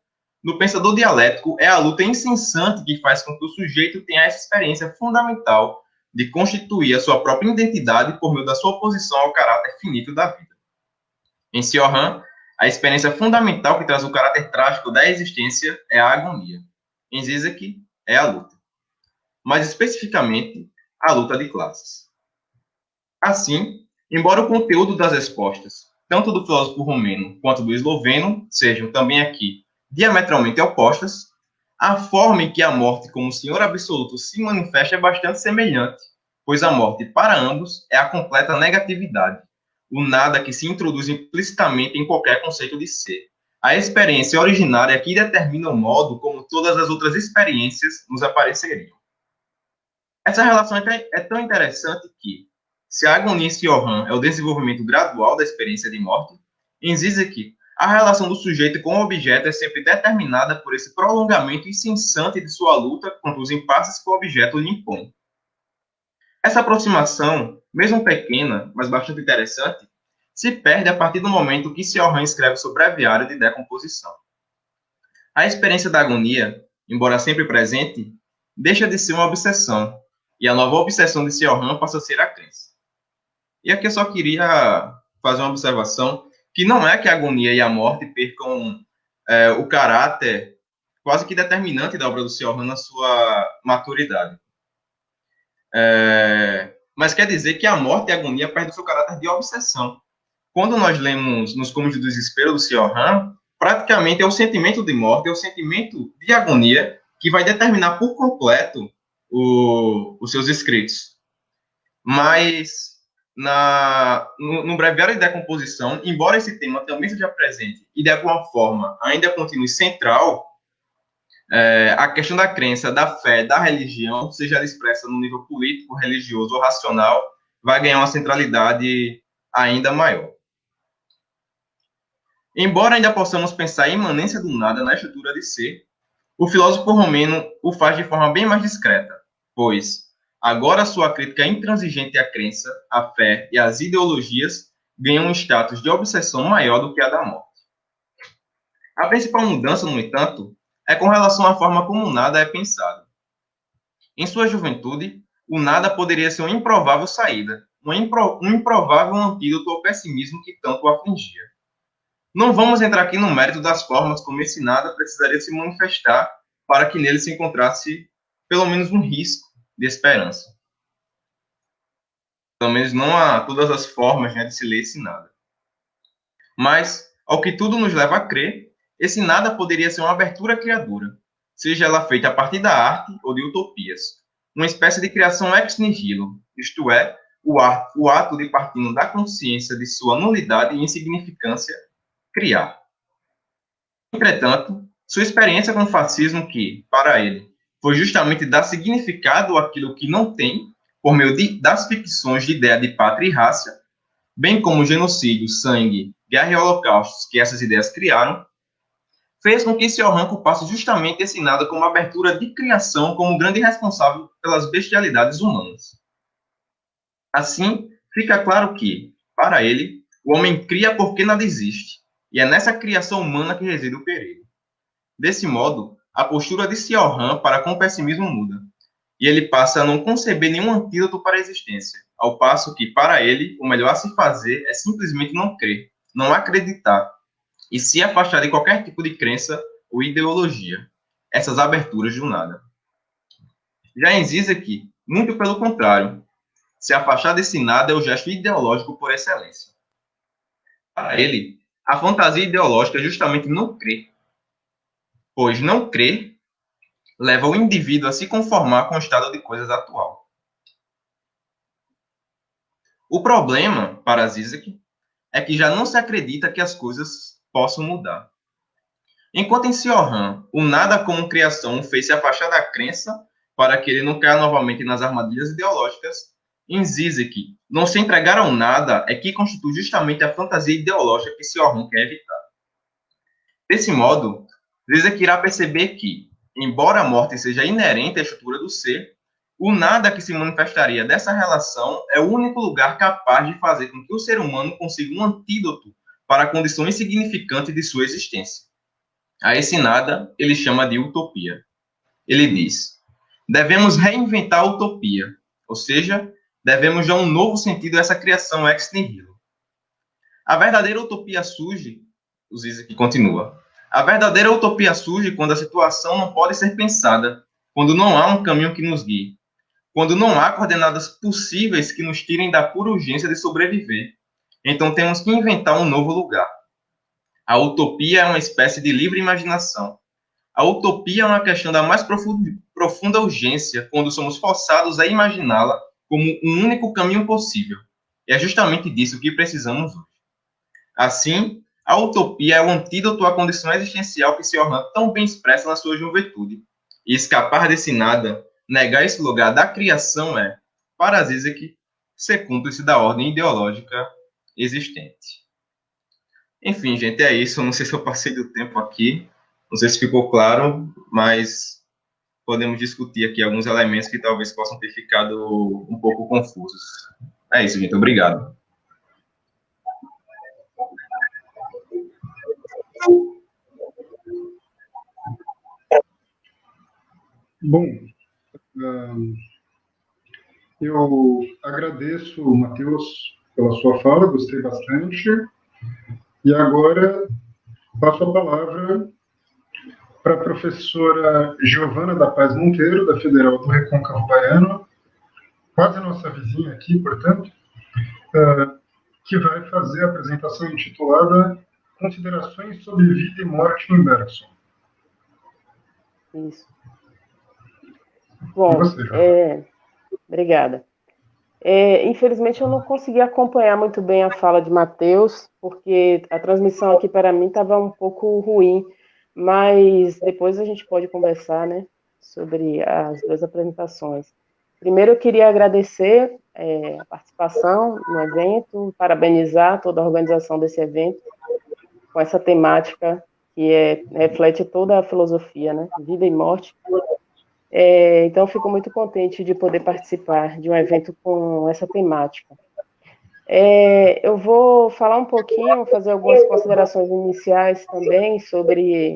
no pensador dialético é a luta incessante que faz com que o sujeito tenha essa experiência fundamental de constituir a sua própria identidade por meio da sua oposição ao caráter finito da vida. Em Sioran, a experiência fundamental que traz o caráter trágico da existência é a agonia. Em Zizek, é a luta. Mais especificamente, a luta de classes. Assim, embora o conteúdo das respostas, tanto do filósofo romeno quanto do esloveno, sejam também aqui diametralmente opostas, a forma em que a morte como senhor absoluto se manifesta é bastante semelhante, pois a morte, para ambos, é a completa negatividade, o nada que se introduz implicitamente em qualquer conceito de ser. A experiência originária que determina o modo como todas as outras experiências nos apareceriam. Essa relação é tão interessante que, se a agonia em Sioran é o desenvolvimento gradual da experiência de morte, em Zizek, a relação do sujeito com o objeto é sempre determinada por esse prolongamento incessante de sua luta contra os impasses que o objeto lhe impõe. Essa aproximação, mesmo pequena, mas bastante interessante, se perde a partir do momento que Sioran escreve seu breviário de decomposição. A experiência da agonia, embora sempre presente, deixa de ser uma obsessão, e a nova obsessão de Sioran passa a ser a crença. E aqui eu só queria fazer uma observação, que não é que a agonia e a morte percam o caráter quase que determinante da obra do Sioran na sua maturidade. Mas quer dizer que a morte e a agonia perdem o seu caráter de obsessão. Quando nós lemos Nos Cúmulos do Desespero do Sioran, praticamente é o sentimento de morte, é o sentimento de agonia que vai determinar por completo os seus escritos. Mas no breviário de decomposição, embora esse tema também seja presente e de alguma forma ainda continue central, a questão da crença, da fé, da religião, seja ela expressa no nível político, religioso ou racional, vai ganhar uma centralidade ainda maior. Embora ainda possamos pensar em imanência do nada na estrutura de ser, o filósofo romeno o faz de forma bem mais discreta, pois agora sua crítica intransigente à crença, à fé e às ideologias ganham um status de obsessão maior do que a da morte. A principal mudança, no entanto, é com relação à forma como o nada é pensado. Em sua juventude, o nada poderia ser uma improvável saída, um improvável antídoto ao pessimismo que tanto o afligia. Não vamos entrar aqui no mérito das formas como esse nada precisaria se manifestar para que nele se encontrasse pelo menos um risco de esperança. Pelo menos não há todas as formas de se ler esse nada. Mas, ao que tudo nos leva a crer, esse nada poderia ser uma abertura criadora, seja ela feita a partir da arte ou de utopias, uma espécie de criação ex nihilo, isto é, o ato de partindo da consciência de sua nulidade e insignificância, criar. Entretanto, sua experiência com o fascismo que, para ele, foi justamente dar significado àquilo que não tem, por meio das ficções de ideia de pátria e raça, bem como genocídio, sangue, guerra e holocaustos que essas ideias criaram, fez com que Sioran culpasse justamente esse nada como abertura de criação como grande responsável pelas bestialidades humanas. Assim, fica claro que, para ele, o homem cria porque nada existe, e é nessa criação humana que reside o perigo. Desse modo, a postura de Sioran para com o pessimismo muda, e ele passa a não conceber nenhum antídoto para a existência, ao passo que, para ele, o melhor a se fazer é simplesmente não crer, não acreditar, e se afastar de qualquer tipo de crença ou ideologia, essas aberturas do nada. Já em Zizek, muito pelo contrário, se afastar desse nada é o gesto ideológico por excelência. Para ele, A fantasia ideológica é justamente não crer, pois não crer leva o indivíduo a se conformar com o estado de coisas atual. O problema, para Zizek, é que já não se acredita que as coisas possam mudar. Enquanto em Sioran, o nada como criação fez se afastar da crença para que ele não caia novamente nas armadilhas ideológicas, em Zizek, não se entregar ao nada é que constitui justamente a fantasia ideológica que Sioran quer evitar. Desse modo, Zizek irá perceber que, embora a morte seja inerente à estrutura do ser, o nada que se manifestaria dessa relação é o único lugar capaz de fazer com que o ser humano consiga um antídoto para a condição insignificante de sua existência. A esse nada ele chama de utopia. Ele diz: devemos reinventar a utopia, ou seja, devemos dar um novo sentido a essa criação ex nihilo. A verdadeira utopia surge, o Zizek continua, a verdadeira utopia surge quando a situação não pode ser pensada, quando não há um caminho que nos guie, quando não há coordenadas possíveis que nos tirem da pura urgência de sobreviver. Então temos que inventar um novo lugar. A utopia é uma espécie de livre imaginação. A utopia é uma questão da mais profunda urgência, quando somos forçados a imaginá-la como um único caminho possível. E é justamente disso que precisamos hoje. Assim, a utopia é o antídoto à condição existencial que Sioran tão bem expressa na sua juventude. E escapar desse nada, negar esse lugar da criação é, para Zizek, ser cúmplice da ordem ideológica existente. Enfim, gente, é isso. Eu não sei se eu passei do tempo aqui, não sei se ficou claro, mas podemos discutir aqui alguns elementos que talvez possam ter ficado um pouco confusos. É isso, gente. Obrigado. Bom, eu agradeço, Matheus, pela sua fala, gostei bastante. E agora passo a palavra para a professora Giovana da Paz Monteiro, da Federal do Recôncavo Baiano, quase nossa vizinha aqui, portanto, que vai fazer a apresentação intitulada Considerações sobre Vida e Morte em Bergson. Isso. Bom, obrigada. Infelizmente, eu não consegui acompanhar muito bem a fala de Matheus, porque a transmissão aqui para mim estava um pouco ruim, mas depois a gente pode conversar, né, sobre as duas apresentações. Primeiro, eu queria agradecer a participação no evento, parabenizar toda a organização desse evento, com essa temática que reflete toda a filosofia, né, vida e morte. Então, eu fico muito contente de poder participar de um evento com essa temática. Eu vou falar um pouquinho, fazer algumas considerações iniciais também sobre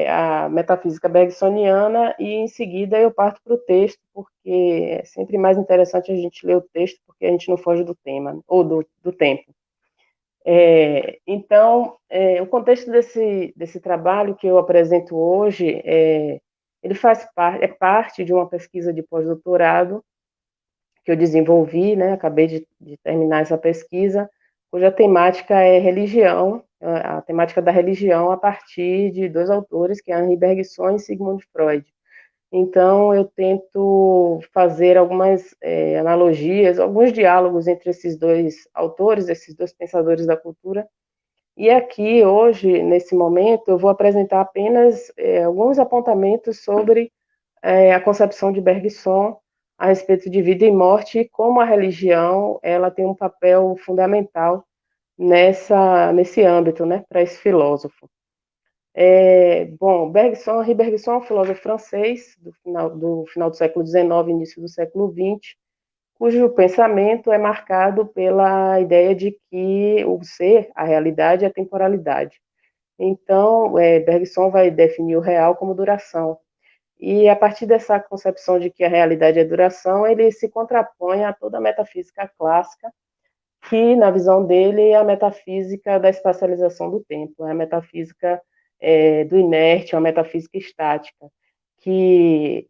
a metafísica bergsoniana e, em seguida, eu parto para o texto, porque é sempre mais interessante a gente ler o texto, porque a gente não foge do tema, ou do tempo. Então, o contexto desse trabalho que eu apresento hoje ele é parte de uma pesquisa de pós-doutorado que eu desenvolvi, né, acabei de terminar essa pesquisa, cuja temática é religião, a temática da religião a partir de dois autores, que é Henri Bergson e Sigmund Freud. Então, eu tento fazer algumas analogias, alguns diálogos entre esses dois autores, esses dois pensadores da cultura. E aqui, hoje, nesse momento, eu vou apresentar apenas alguns apontamentos sobre a concepção de Bergson a respeito de vida e morte e como a religião ela tem um papel fundamental nesse âmbito, né, para esse filósofo. Bom, Henri Bergson é um filósofo francês do final do século XIX, início do século XX, cujo pensamento é marcado pela ideia de que o ser, a realidade, é a temporalidade. Então, Bergson vai definir o real como duração. E a partir dessa concepção de que a realidade é duração, ele se contrapõe a toda a metafísica clássica, que, na visão dele, é a metafísica da espacialização do tempo, é a metafísica do inerte, é uma metafísica estática, que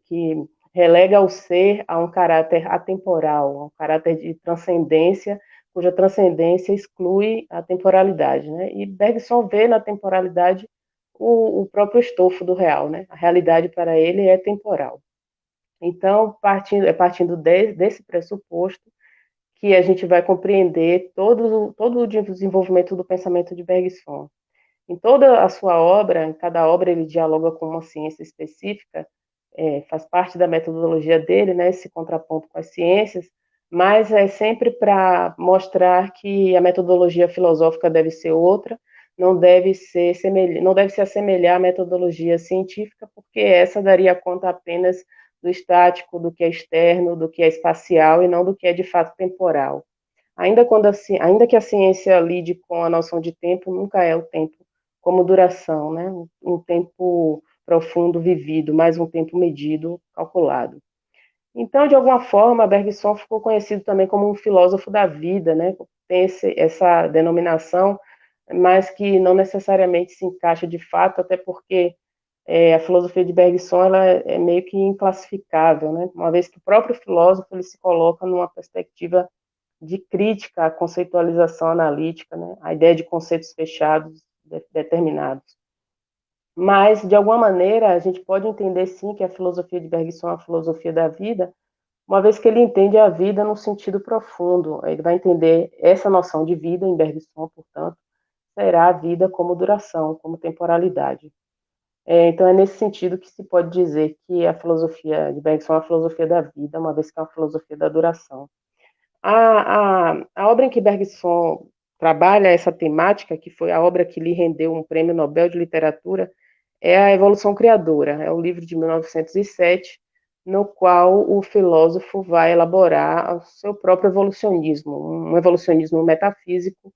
relega o ser a um caráter atemporal, a um caráter de transcendência, cuja transcendência exclui a temporalidade, né? E Bergson vê na temporalidade o próprio estofo do real, né? A realidade para ele é temporal. Então, partindo desse pressuposto que a gente vai compreender todo o desenvolvimento do pensamento de Bergson. Em toda a sua obra, em cada obra ele dialoga com uma ciência específica, faz parte da metodologia dele, né, esse contraponto com as ciências, mas é sempre para mostrar que a metodologia filosófica deve ser outra, não deve se assemelhar à metodologia científica, porque essa daria conta apenas do estático, do que é externo, do que é espacial e não do que é de fato temporal. Ainda que a ciência lide com a noção de tempo, nunca é o tempo como duração, né? Um tempo profundo vivido, mais um tempo medido, calculado. Então, de alguma forma, Bergson ficou conhecido também como um filósofo da vida, né? Tem essa denominação, mas que não necessariamente se encaixa de fato, até porque a filosofia de Bergson ela é meio que inclassificável, né? Uma vez que o próprio filósofo ele se coloca numa perspectiva de crítica à conceitualização analítica, né? A ideia de conceitos fechados determinados. Mas, de alguma maneira, a gente pode entender, sim, que a filosofia de Bergson é a filosofia da vida, uma vez que ele entende a vida no sentido profundo. Ele vai entender essa noção de vida em Bergson, portanto, será a vida como duração, como temporalidade. Então, é nesse sentido que se pode dizer que a filosofia de Bergson é a filosofia da vida, uma vez que é uma filosofia da duração. A obra em que Bergson trabalha essa temática, que foi a obra que lhe rendeu um prêmio Nobel de Literatura, é A Evolução Criadora. É um livro de 1907, no qual o filósofo vai elaborar o seu próprio evolucionismo, um evolucionismo metafísico,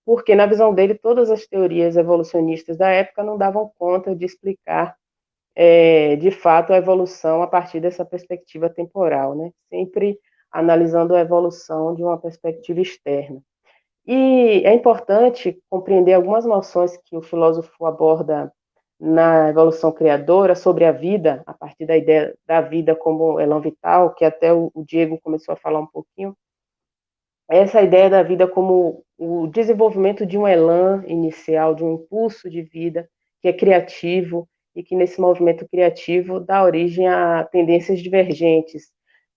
porque, na visão dele, todas as teorias evolucionistas da época não davam conta de explicar, de fato, a evolução a partir dessa perspectiva temporal, né? Sempre analisando a evolução de uma perspectiva externa. E é importante compreender algumas noções que o filósofo aborda na Evolução Criadora sobre a vida, a partir da ideia da vida como elan vital, que até o Diego começou a falar um pouquinho. Essa ideia da vida como o desenvolvimento de um elan inicial, de um impulso de vida que é criativo e que nesse movimento criativo dá origem a tendências divergentes.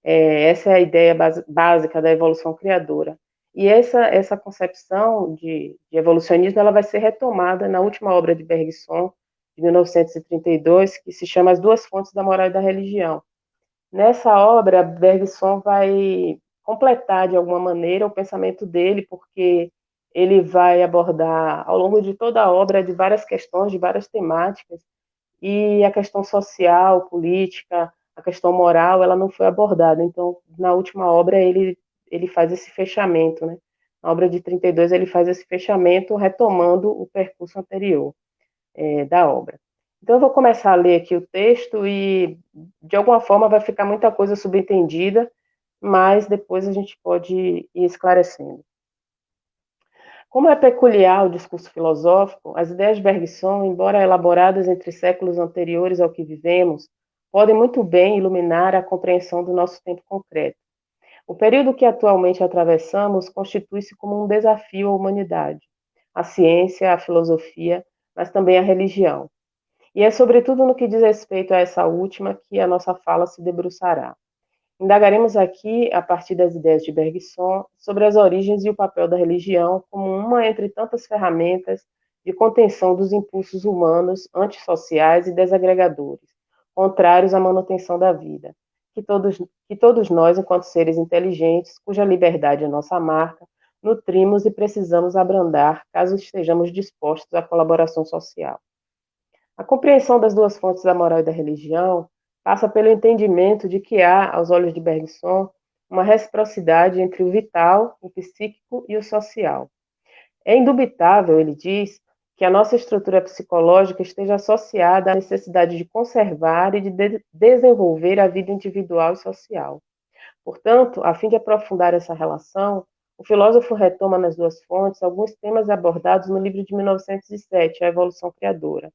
Essa é a ideia básica da evolução criadora. E essa concepção de evolucionismo ela vai ser retomada na última obra de Bergson, de 1932, que se chama As Duas Fontes da Moral e da Religião. Nessa obra, Bergson vai completar, de alguma maneira, o pensamento dele, porque ele vai abordar, ao longo de toda a obra, de várias questões, de várias temáticas, e a questão social, política, a questão moral, ela não foi abordada. Então, na última obra, ele faz esse fechamento, né? Na obra de 32, ele faz esse fechamento, retomando o percurso anterior da obra. Então, eu vou começar a ler aqui o texto e, de alguma forma, vai ficar muita coisa subentendida, mas depois a gente pode ir esclarecendo. Como é peculiar o discurso filosófico, as ideias de Bergson, embora elaboradas entre séculos anteriores ao que vivemos, podem muito bem iluminar a compreensão do nosso tempo concreto. O período que atualmente atravessamos constitui-se como um desafio à humanidade, à ciência, à filosofia, mas também à religião. E é sobretudo no que diz respeito a essa última que a nossa fala se debruçará. Indagaremos aqui, a partir das ideias de Bergson, sobre as origens e o papel da religião como uma entre tantas ferramentas de contenção dos impulsos humanos antissociais e desagregadores, contrários à manutenção da vida, que todos nós, enquanto seres inteligentes, cuja liberdade é nossa marca, nutrimos e precisamos abrandar caso estejamos dispostos à colaboração social. A compreensão das duas fontes da moral e da religião passa pelo entendimento de que há, aos olhos de Bergson, uma reciprocidade entre o vital, o psíquico e o social. É indubitável, ele diz, que a nossa estrutura psicológica esteja associada à necessidade de conservar e de desenvolver a vida individual e social. Portanto, a fim de aprofundar essa relação, o filósofo retoma nas duas fontes alguns temas abordados no livro de 1907, A Evolução Criadora.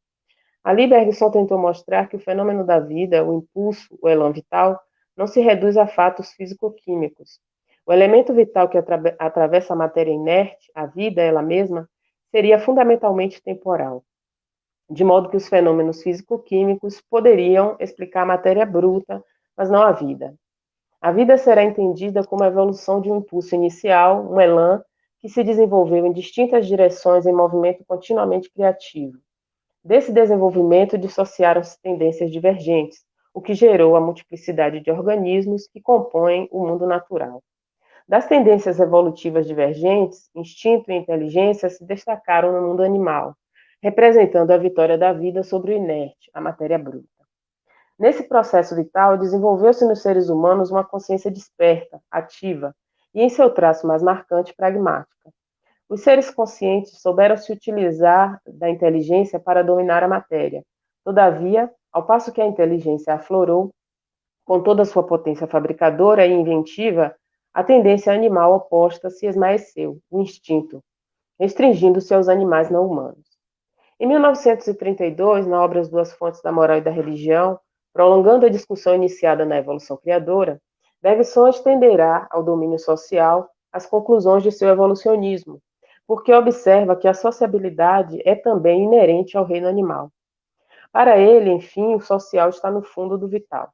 Ali, Bergson tentou mostrar que o fenômeno da vida, o impulso, o elan vital, não se reduz a fatos físico-químicos. O elemento vital que atravessa a matéria inerte, a vida ela mesma, seria fundamentalmente temporal, de modo que os fenômenos físico-químicos poderiam explicar a matéria bruta, mas não a vida. A vida será entendida como a evolução de um impulso inicial, um elan, que se desenvolveu em distintas direções em movimento continuamente criativo. Desse desenvolvimento dissociaram-se tendências divergentes, o que gerou a multiplicidade de organismos que compõem o mundo natural. Das tendências evolutivas divergentes, instinto e inteligência se destacaram no mundo animal, representando a vitória da vida sobre o inerte, a matéria bruta. Nesse processo vital, desenvolveu-se nos seres humanos uma consciência desperta, ativa, e em seu traço mais marcante, pragmática. Os seres conscientes souberam se utilizar da inteligência para dominar a matéria. Todavia, ao passo que a inteligência aflorou, com toda a sua potência fabricadora e inventiva, a tendência animal oposta se esmaeceu, o instinto, restringindo-se aos animais não humanos. Em 1932, na obra As Duas Fontes da Moral e da Religião, prolongando a discussão iniciada na Evolução Criadora, Bergson estenderá ao domínio social as conclusões de seu evolucionismo, porque observa que a sociabilidade é também inerente ao reino animal. Para ele, enfim, o social está no fundo do vital.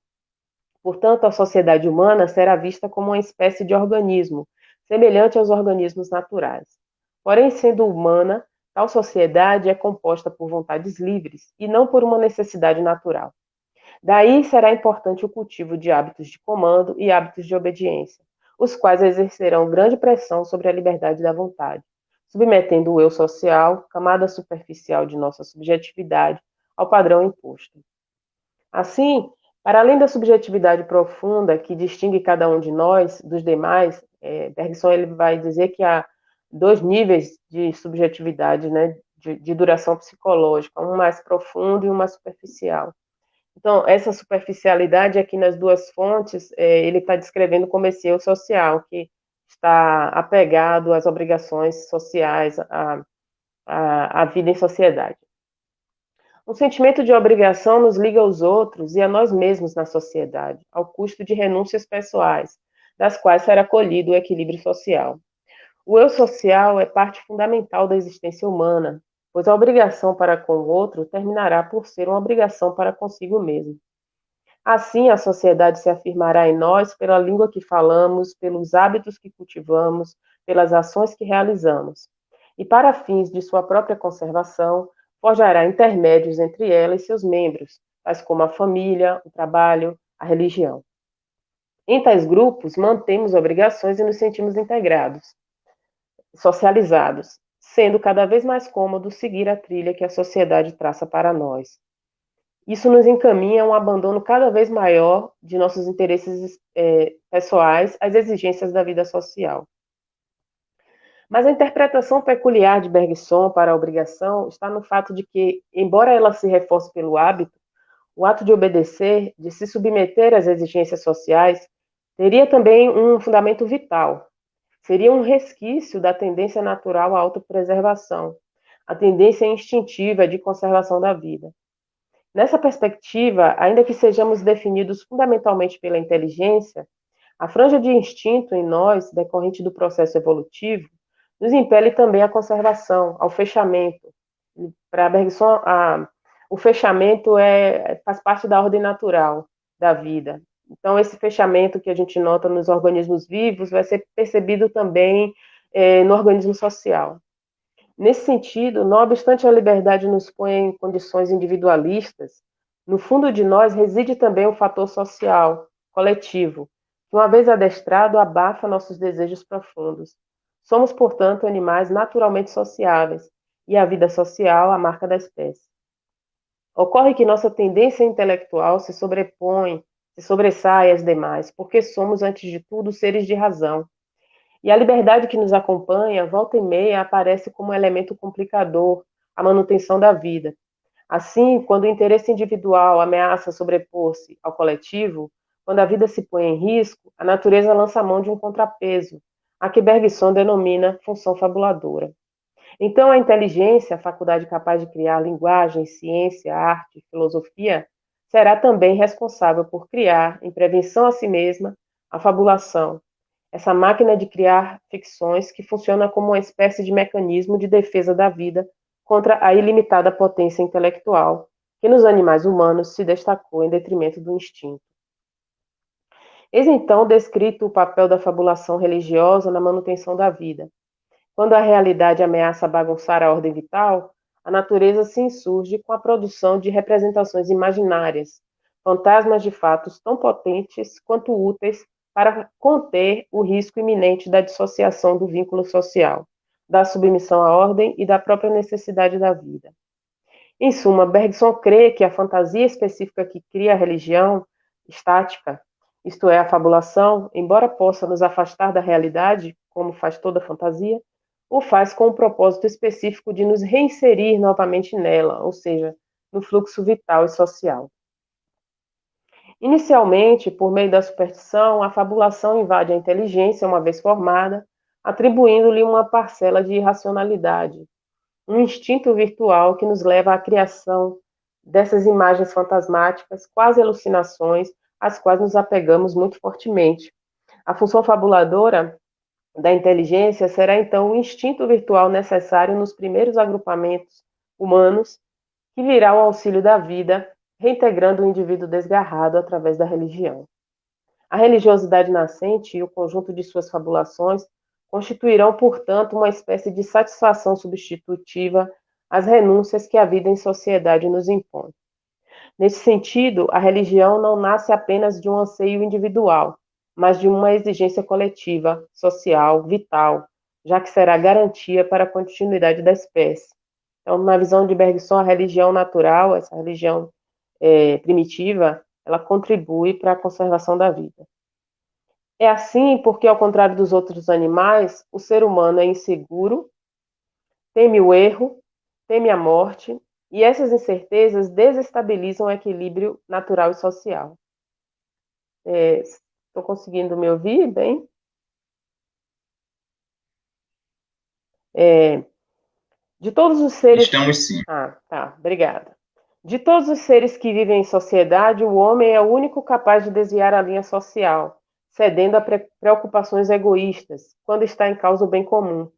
Portanto, a sociedade humana será vista como uma espécie de organismo, semelhante aos organismos naturais. Porém, sendo humana, tal sociedade é composta por vontades livres e não por uma necessidade natural. Daí será importante o cultivo de hábitos de comando e hábitos de obediência, os quais exercerão grande pressão sobre a liberdade da vontade, submetendo o eu social, camada superficial de nossa subjetividade, ao padrão imposto. Assim, para além da subjetividade profunda que distingue cada um de nós dos demais, Bergson ele vai dizer que há dois níveis de subjetividade, né, de duração psicológica, um mais profundo e um mais superficial. Então, essa superficialidade aqui nas duas fontes, ele está descrevendo como esse eu social, que está apegado às obrigações sociais, à vida em sociedade. Um sentimento de obrigação nos liga aos outros e a nós mesmos na sociedade, ao custo de renúncias pessoais, das quais será colhido o equilíbrio social. O eu social é parte fundamental da existência humana, pois a obrigação para com o outro terminará por ser uma obrigação para consigo mesmo. Assim, a sociedade se afirmará em nós pela língua que falamos, pelos hábitos que cultivamos, pelas ações que realizamos. E para fins de sua própria conservação, forjará intermédios entre ela e seus membros, tais como a família, o trabalho, a religião. Em tais grupos, mantemos obrigações e nos sentimos integrados, socializados, sendo cada vez mais cômodo seguir a trilha que a sociedade traça para nós. Isso nos encaminha a um abandono cada vez maior de nossos interesses pessoais às exigências da vida social. Mas a interpretação peculiar de Bergson para a obrigação está no fato de que, embora ela se reforce pelo hábito, o ato de obedecer, de se submeter às exigências sociais, teria também um fundamento vital. Seria um resquício da tendência natural à autopreservação, a tendência instintiva de conservação da vida. Nessa perspectiva, ainda que sejamos definidos fundamentalmente pela inteligência, a franja de instinto em nós, decorrente do processo evolutivo, nos impele também à conservação, ao fechamento. Para Bergson, o fechamento faz parte da ordem natural da vida. Então, esse fechamento que a gente nota nos organismos vivos vai ser percebido também no organismo social. Nesse sentido, não obstante a liberdade nos põe em condições individualistas, no fundo de nós reside também o fator social, coletivo, que, uma vez adestrado, abafa nossos desejos profundos. Somos, portanto, animais naturalmente sociáveis, e a vida social a marca da espécie. Ocorre que nossa tendência intelectual se sobressai às demais, porque somos, antes de tudo, seres de razão. E a liberdade que nos acompanha, volta e meia, aparece como um elemento complicador à manutenção da vida. Assim, quando o interesse individual ameaça sobrepor-se ao coletivo, quando a vida se põe em risco, a natureza lança mão de um contrapeso, a que Bergson denomina função fabuladora. Então, a inteligência, a faculdade capaz de criar linguagem, ciência, arte, filosofia, será também responsável por criar, em prevenção a si mesma, a fabulação. essa máquina de criar ficções que funciona como uma espécie de mecanismo de defesa da vida contra a ilimitada potência intelectual, que nos animais humanos se destacou em detrimento do instinto. Eis então descrito o papel da fabulação religiosa na manutenção da vida. Quando a realidade ameaça bagunçar a ordem vital, a natureza se insurge com a produção de representações imaginárias, fantasmas de fatos tão potentes quanto úteis para conter o risco iminente da dissociação do vínculo social, da submissão à ordem e da própria necessidade da vida. Em suma, Bergson crê que a fantasia específica que cria a religião estática, isto é, a fabulação, embora possa nos afastar da realidade, como faz toda fantasia, o faz com o propósito específico de nos reinserir novamente nela, ou seja, no fluxo vital e social. Inicialmente, por meio da superstição, a fabulação invade a inteligência, uma vez formada, atribuindo-lhe uma parcela de irracionalidade, um instinto virtual que nos leva à criação dessas imagens fantasmáticas, quase alucinações, às quais nos apegamos muito fortemente. A função fabuladora da inteligência será então o instinto virtual necessário nos primeiros agrupamentos humanos, que virá ao auxílio da vida, reintegrando o indivíduo desgarrado através da religião. A religiosidade nascente e o conjunto de suas fabulações constituirão, portanto, uma espécie de satisfação substitutiva às renúncias que a vida em sociedade nos impõe. Nesse sentido, a religião não nasce apenas de um anseio individual, mas de uma exigência coletiva, social, vital, já que será garantia para a continuidade da espécie. Então, na visão de Bergson, a religião natural, essa religião primitiva, ela contribui para a conservação da vida. É assim porque, ao contrário dos outros animais, o ser humano é inseguro, teme o erro, teme a morte, e essas incertezas desestabilizam o equilíbrio natural e social. Estou conseguindo me ouvir bem? De todos os seres... Estamos sim. Tá, obrigada. De todos os seres que vivem em sociedade, o homem é o único capaz de desviar a linha social, cedendo a preocupações egoístas, quando está em causa o bem comum.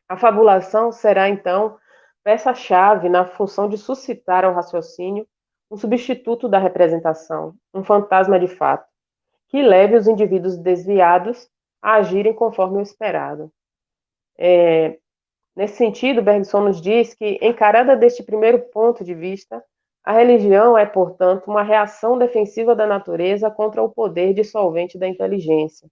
A fabulação será, então, peça-chave na função de suscitar ao raciocínio um substituto da representação, um fantasma de fato, que leve os indivíduos desviados a agirem conforme o esperado. Nesse sentido, Bergson nos diz que, encarada deste primeiro ponto de vista, a religião é, portanto, uma reação defensiva da natureza contra o poder dissolvente da inteligência.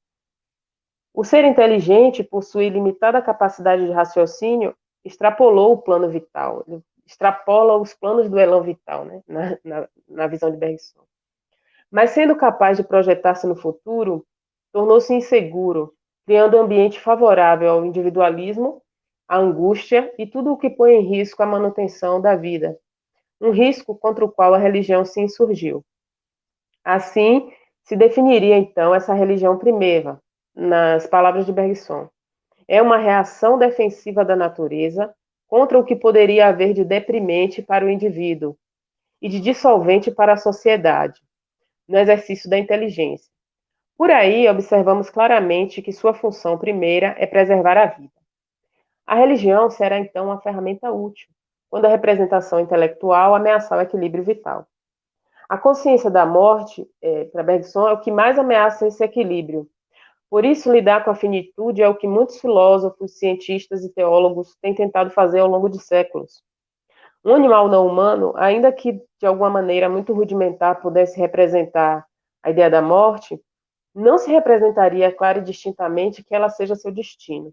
O ser inteligente possui limitada capacidade de raciocínio, extrapolou o plano vital, ele extrapola os planos do elan vital, né, na visão de Bergson. Mas, sendo capaz de projetar-se no futuro, tornou-se inseguro, criando um ambiente favorável ao individualismo, à angústia e tudo o que põe em risco a manutenção da vida, um risco contra o qual a religião se insurgiu. Assim, se definiria então essa religião primeva, nas palavras de Bergson. É uma reação defensiva da natureza contra o que poderia haver de deprimente para o indivíduo e de dissolvente para a sociedade, no exercício da inteligência. Por aí, observamos claramente que sua função primeira é preservar a vida. A religião será então uma ferramenta útil, quando a representação intelectual ameaçar o equilíbrio vital. A consciência da morte, para Bergson, é o que mais ameaça esse equilíbrio. Por isso, lidar com a finitude é o que muitos filósofos, cientistas e teólogos têm tentado fazer ao longo de séculos. Um animal não humano, ainda que de alguma maneira muito rudimentar pudesse representar a ideia da morte, não se representaria clara e distintamente que ela seja seu destino.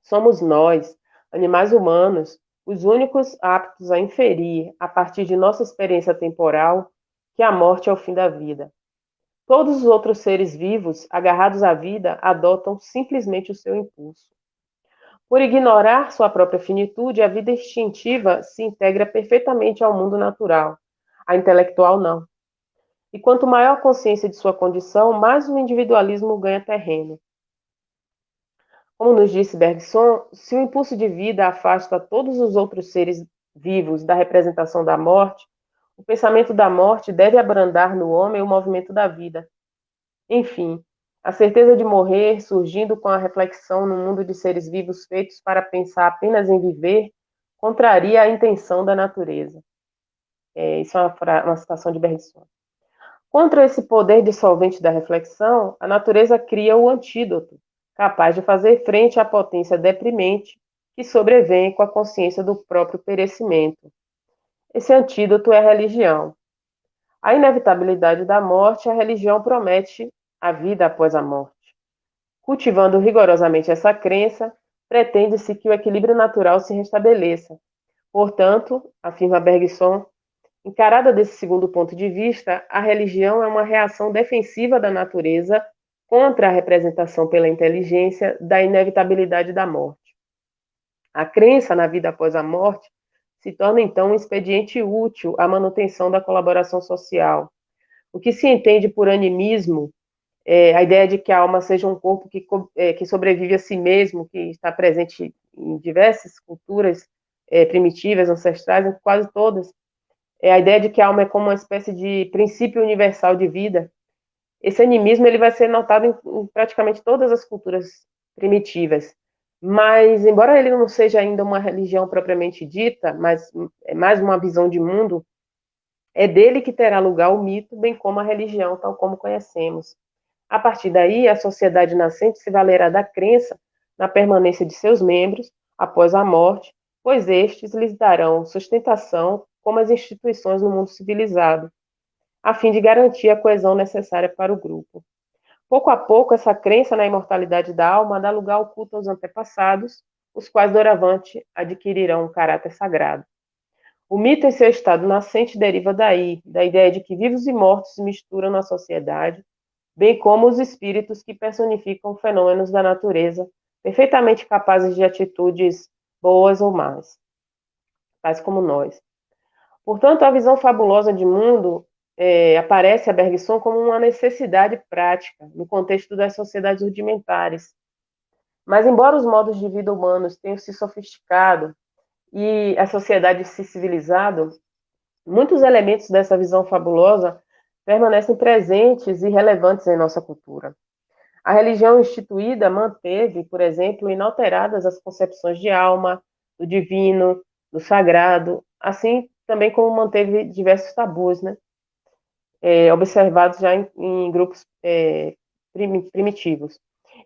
Somos nós, animais humanos, os únicos aptos a inferir, a partir de nossa experiência temporal, que a morte é o fim da vida. Todos os outros seres vivos, agarrados à vida, adotam simplesmente o seu impulso. Por ignorar sua própria finitude, a vida instintiva se integra perfeitamente ao mundo natural, a intelectual não. E quanto maior a consciência de sua condição, mais o individualismo ganha terreno. Como nos disse Bergson, se o impulso de vida afasta todos os outros seres vivos da representação da morte, o pensamento da morte deve abrandar no homem o movimento da vida. Enfim, A certeza de morrer, surgindo com a reflexão no mundo de seres vivos feitos para pensar apenas em viver, contraria a intenção da natureza. Isso é uma citação de Bergson. Contra esse poder dissolvente da reflexão, a natureza cria o antídoto, capaz de fazer frente à potência deprimente que sobrevém com a consciência do próprio perecimento. Esse antídoto é a religião. A inevitabilidade da morte, a religião promete a vida após a morte. Cultivando rigorosamente essa crença, pretende-se que o equilíbrio natural se restabeleça. Portanto, afirma Bergson, encarada desse segundo ponto de vista, a religião é uma reação defensiva da natureza contra a representação pela inteligência da inevitabilidade da morte. A crença na vida após a morte se torna, então, um expediente útil à manutenção da colaboração social. O que se entende por animismo, a ideia de que a alma seja um corpo que sobrevive a si mesmo, que está presente em diversas culturas primitivas, ancestrais, em quase todas, a ideia de que a alma é como uma espécie de princípio universal de vida. Esse animismo ele vai ser notado em praticamente todas as culturas primitivas. Mas, embora ele não seja ainda uma religião propriamente dita, mas é mais uma visão de mundo, é dele que terá lugar o mito, bem como a religião, tal como conhecemos. A partir daí, a sociedade nascente se valerá da crença na permanência de seus membros após a morte, pois estes lhes darão sustentação como as instituições no mundo civilizado, a fim de garantir a coesão necessária para o grupo. Pouco a pouco, essa crença na imortalidade da alma dá lugar ao culto aos antepassados, os quais doravante adquirirão um caráter sagrado. O mito em seu estado nascente deriva daí, da ideia de que vivos e mortos se misturam na sociedade, bem como os espíritos que personificam fenômenos da natureza, perfeitamente capazes de atitudes boas ou más, tais como nós. Portanto, a visão fabulosa de mundo aparece a Bergson como uma necessidade prática no contexto das sociedades rudimentares. Mas, embora os modos de vida humanos tenham se sofisticado e a sociedade se civilizado, muitos elementos dessa visão fabulosa permanecem presentes e relevantes em nossa cultura. A religião instituída manteve, por exemplo, inalteradas as concepções de alma, do divino, do sagrado, assim também como manteve diversos tabus, né? Observados já em grupos primitivos.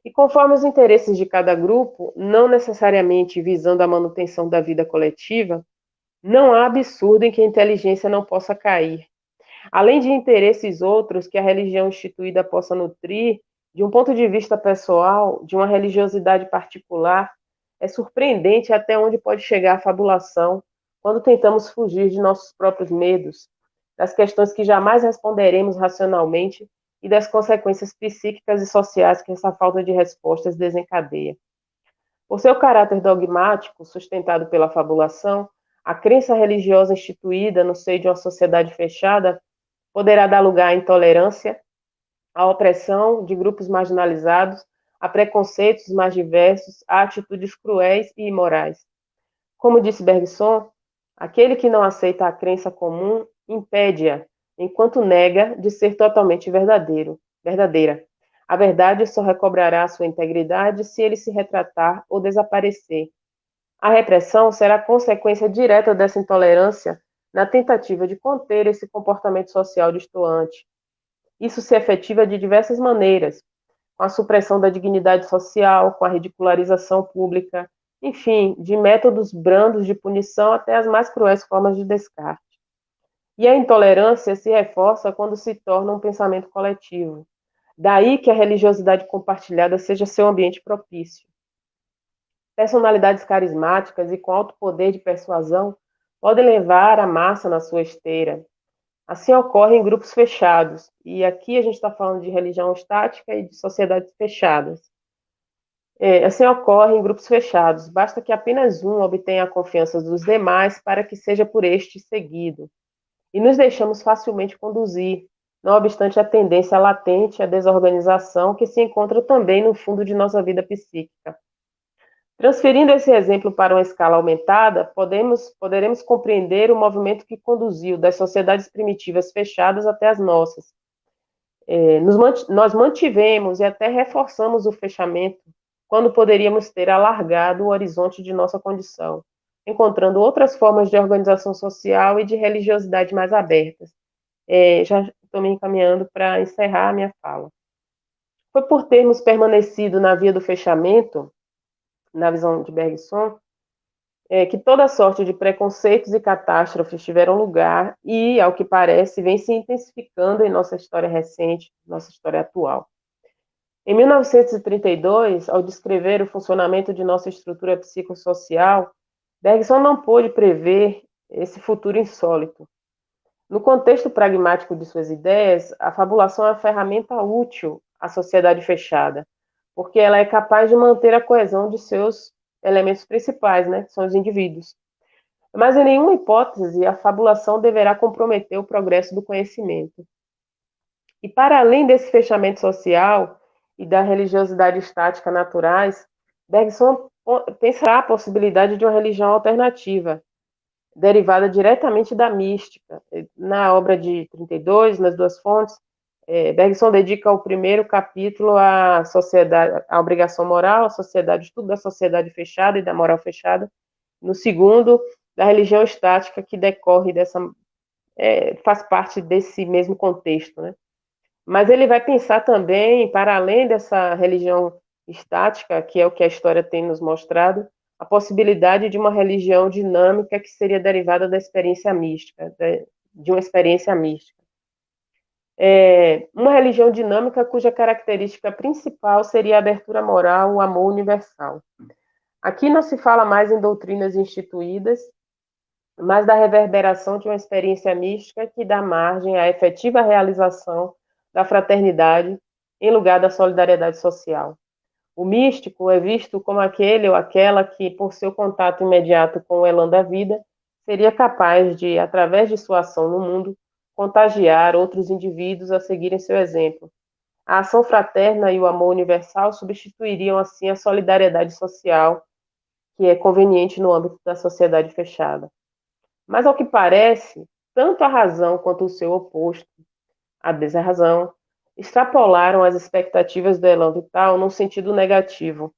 E conforme os interesses de cada grupo, não necessariamente visando a manutenção da vida coletiva, não há absurdo em que a inteligência não possa cair. Além de interesses outros que a religião instituída possa nutrir, de um ponto de vista pessoal, de uma religiosidade particular, é surpreendente até onde pode chegar a fabulação quando tentamos fugir de nossos próprios medos, das questões que jamais responderemos racionalmente e das consequências psíquicas e sociais que essa falta de respostas desencadeia. Por seu caráter dogmático, sustentado pela fabulação, a crença religiosa instituída no seio de uma sociedade fechada poderá dar lugar à intolerância, à opressão de grupos marginalizados, a preconceitos mais diversos, a atitudes cruéis e imorais. Como disse Bergson, aquele que não aceita a crença comum impede-a, enquanto nega de ser totalmente verdadeira. A verdade só recobrará sua integridade se ele se retratar ou desaparecer. A repressão será consequência direta dessa intolerância na tentativa de conter esse comportamento social destoante. Isso se efetiva de diversas maneiras, com a supressão da dignidade social, com a ridicularização pública, enfim, de métodos brandos de punição até as mais cruéis formas de descarte. E a intolerância se reforça quando se torna um pensamento coletivo. Daí que a religiosidade compartilhada seja seu ambiente propício. Personalidades carismáticas e com alto poder de persuasão podem levar a massa na sua esteira. Assim ocorre em grupos fechados. E aqui a gente está falando de religião estática e de sociedades fechadas. Assim ocorre em grupos fechados. Basta que apenas um obtenha a confiança dos demais para que seja por este seguido. E nos deixamos facilmente conduzir, não obstante a tendência latente à desorganização que se encontra também no fundo de nossa vida psíquica. Transferindo esse exemplo para uma escala aumentada, poderemos compreender o movimento que conduziu das sociedades primitivas fechadas até as nossas. Nós mantivemos e até reforçamos o fechamento quando poderíamos ter alargado o horizonte de nossa condição, encontrando outras formas de organização social e de religiosidade mais abertas. Já estou me encaminhando para encerrar a minha fala. Foi por termos permanecido na via do fechamento, na visão de Bergson, que toda sorte de preconceitos e catástrofes tiveram lugar e, ao que parece, vem se intensificando em nossa história recente, nossa história atual. Em 1932, ao descrever o funcionamento de nossa estrutura psicossocial, Bergson não pôde prever esse futuro insólito. No contexto pragmático de suas ideias, a fabulação é uma ferramenta útil à sociedade fechada, porque ela é capaz de manter a coesão de seus elementos principais, né, que são os indivíduos. Mas em nenhuma hipótese a fabulação deverá comprometer o progresso do conhecimento. E para além desse fechamento social e da religiosidade estática naturais, Bergson pensará a possibilidade de uma religião alternativa, derivada diretamente da mística. Na obra de 32, nas duas fontes, Bergson dedica o primeiro capítulo à sociedade, à obrigação moral, à sociedade, estudo da sociedade fechada e da moral fechada. No segundo, da religião estática, que decorre dessa, faz parte desse mesmo contexto, né? Mas ele vai pensar também, para além dessa religião estática, que é o que a história tem nos mostrado, a possibilidade de uma religião dinâmica que seria derivada da experiência mística, de uma experiência mística. Uma religião dinâmica cuja característica principal seria a abertura moral, o amor universal. Aqui não se fala mais em doutrinas instituídas, mas da reverberação de uma experiência mística que dá margem à efetiva realização da fraternidade em lugar da solidariedade social. O místico é visto como aquele ou aquela que, por seu contato imediato com o elan da vida, seria capaz de, através de sua ação no mundo, contagiar outros indivíduos a seguirem seu exemplo. A ação fraterna e o amor universal substituiriam, assim, a solidariedade social, que é conveniente no âmbito da sociedade fechada. Mas, ao que parece, tanto a razão quanto o seu oposto, a desarrazão, extrapolaram as expectativas do elan vital num sentido negativo.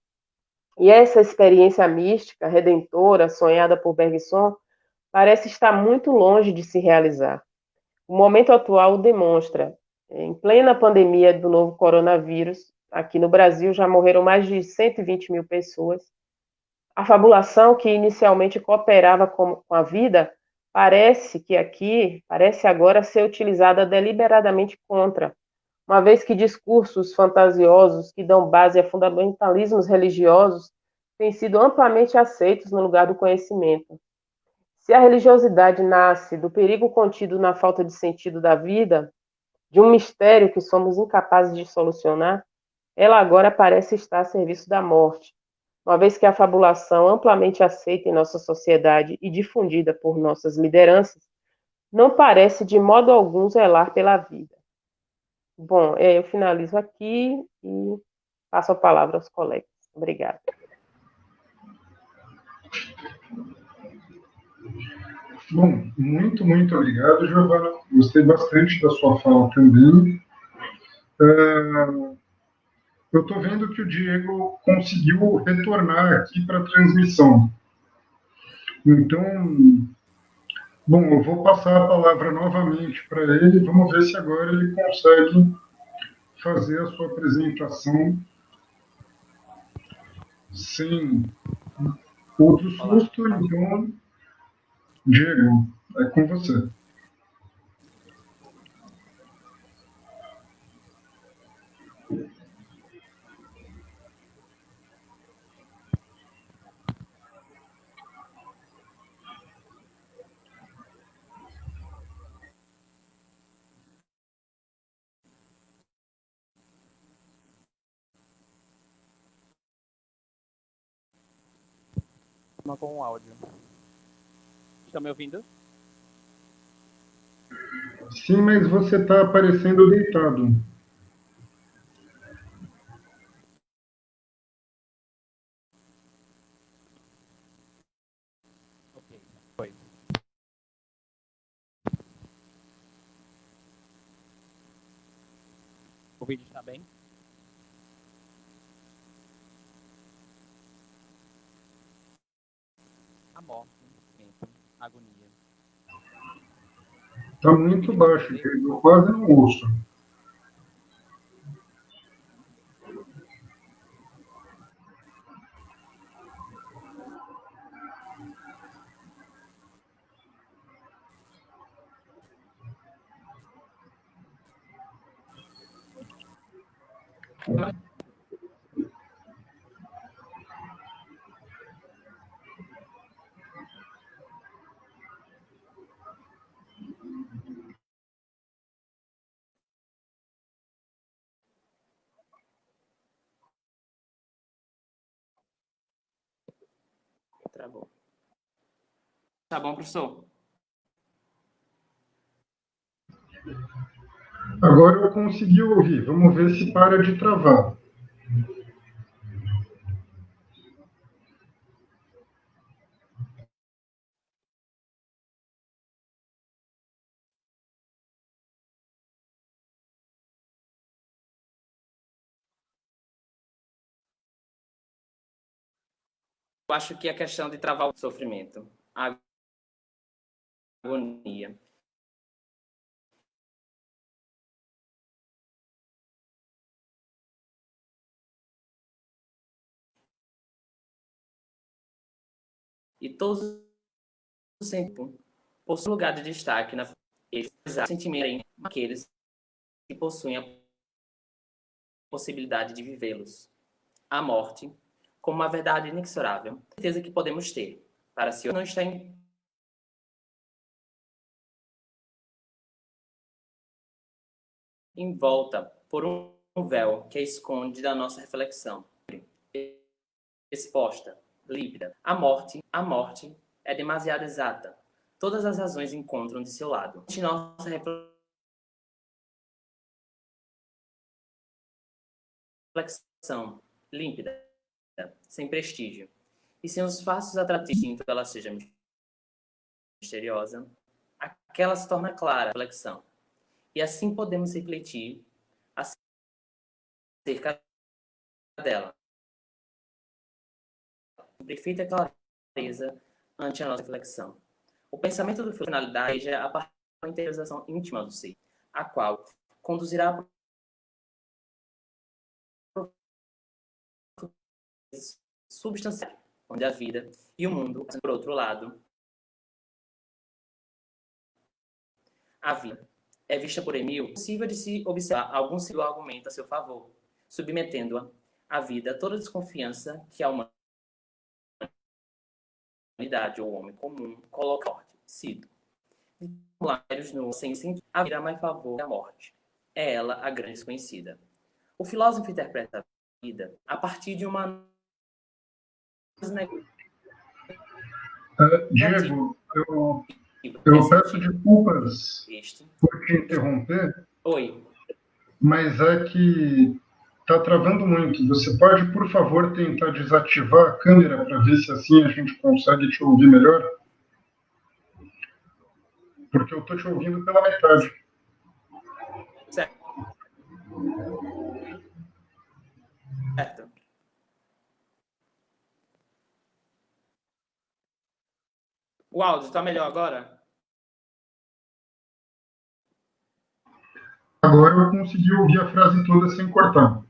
E essa experiência mística, redentora, sonhada por Bergson, parece estar muito longe de se realizar. O momento atual o demonstra. Em plena pandemia do novo coronavírus, aqui no Brasil já morreram mais de 120 mil pessoas. A fabulação que inicialmente cooperava com a vida parece agora ser utilizada deliberadamente contra, uma vez que discursos fantasiosos que dão base a fundamentalismos religiosos têm sido amplamente aceitos no lugar do conhecimento. Se a religiosidade nasce do perigo contido na falta de sentido da vida, de um mistério que somos incapazes de solucionar, ela agora parece estar a serviço da morte, uma vez que a fabulação, amplamente aceita em nossa sociedade e difundida por nossas lideranças, não parece de modo algum zelar pela vida. Bom, eu finalizo aqui e passo a palavra aos colegas. Obrigada. Bom, muito obrigado, Giovana. Gostei bastante da sua fala também. Eu estou vendo que o Diego conseguiu retornar aqui para a transmissão. Então, bom, eu vou passar a palavra novamente para ele. Vamos ver se agora ele consegue fazer a sua apresentação sem outro susto. Então, Diego, é com você. Com o áudio. Estão me ouvindo? Sim, mas você está aparecendo deitado. Ok, foi. O vídeo está bem? A morte, sofrimento, agonia. Está muito baixo, Diego. Eu quase não ouço. Travou. Tá bom, professor? Agora eu consegui ouvir. Vamos ver se para de travar. Eu acho que a questão de travar o sofrimento, a agonia. E todos os sentimentos possuem lugar de destaque na sentimento aqueles que possuem a possibilidade de vivê-los. A morte, como uma verdade inexorável, certeza que podemos ter, para se não está envolta por um véu que a esconde da nossa reflexão, exposta, límpida. A morte é demasiado exata. Todas as razões encontram de seu lado. De nossa reflexão, límpida, sem prestígio, e sem os fatos atrativos, ela seja misteriosa, aquela se torna clara a reflexão. E assim podemos refletir acerca dela. Com perfeita clareza ante a nossa reflexão. O pensamento do finalidade é a partir da interiorização íntima do ser, a qual conduzirá a substancial, onde a vida e o mundo, por outro lado, a vida é vista por Emil, possível de se observar algum argumento a seu favor, submetendo-a à vida a toda a desconfiança que a humanidade ou o homem comum coloca a morte. Cito. No sem sentido, a vida mais favor da morte. É ela a grande desconhecida. O filósofo interpreta a vida a partir de uma Diego, eu peço desculpas por te interromper. Oi. Mas é que está travando muito. Você pode, por favor, tentar desativar a câmera para ver se assim a gente consegue te ouvir melhor? Porque eu estou te ouvindo pela metade. Certo. O áudio está melhor agora? Agora eu consegui ouvir a frase toda sem cortar.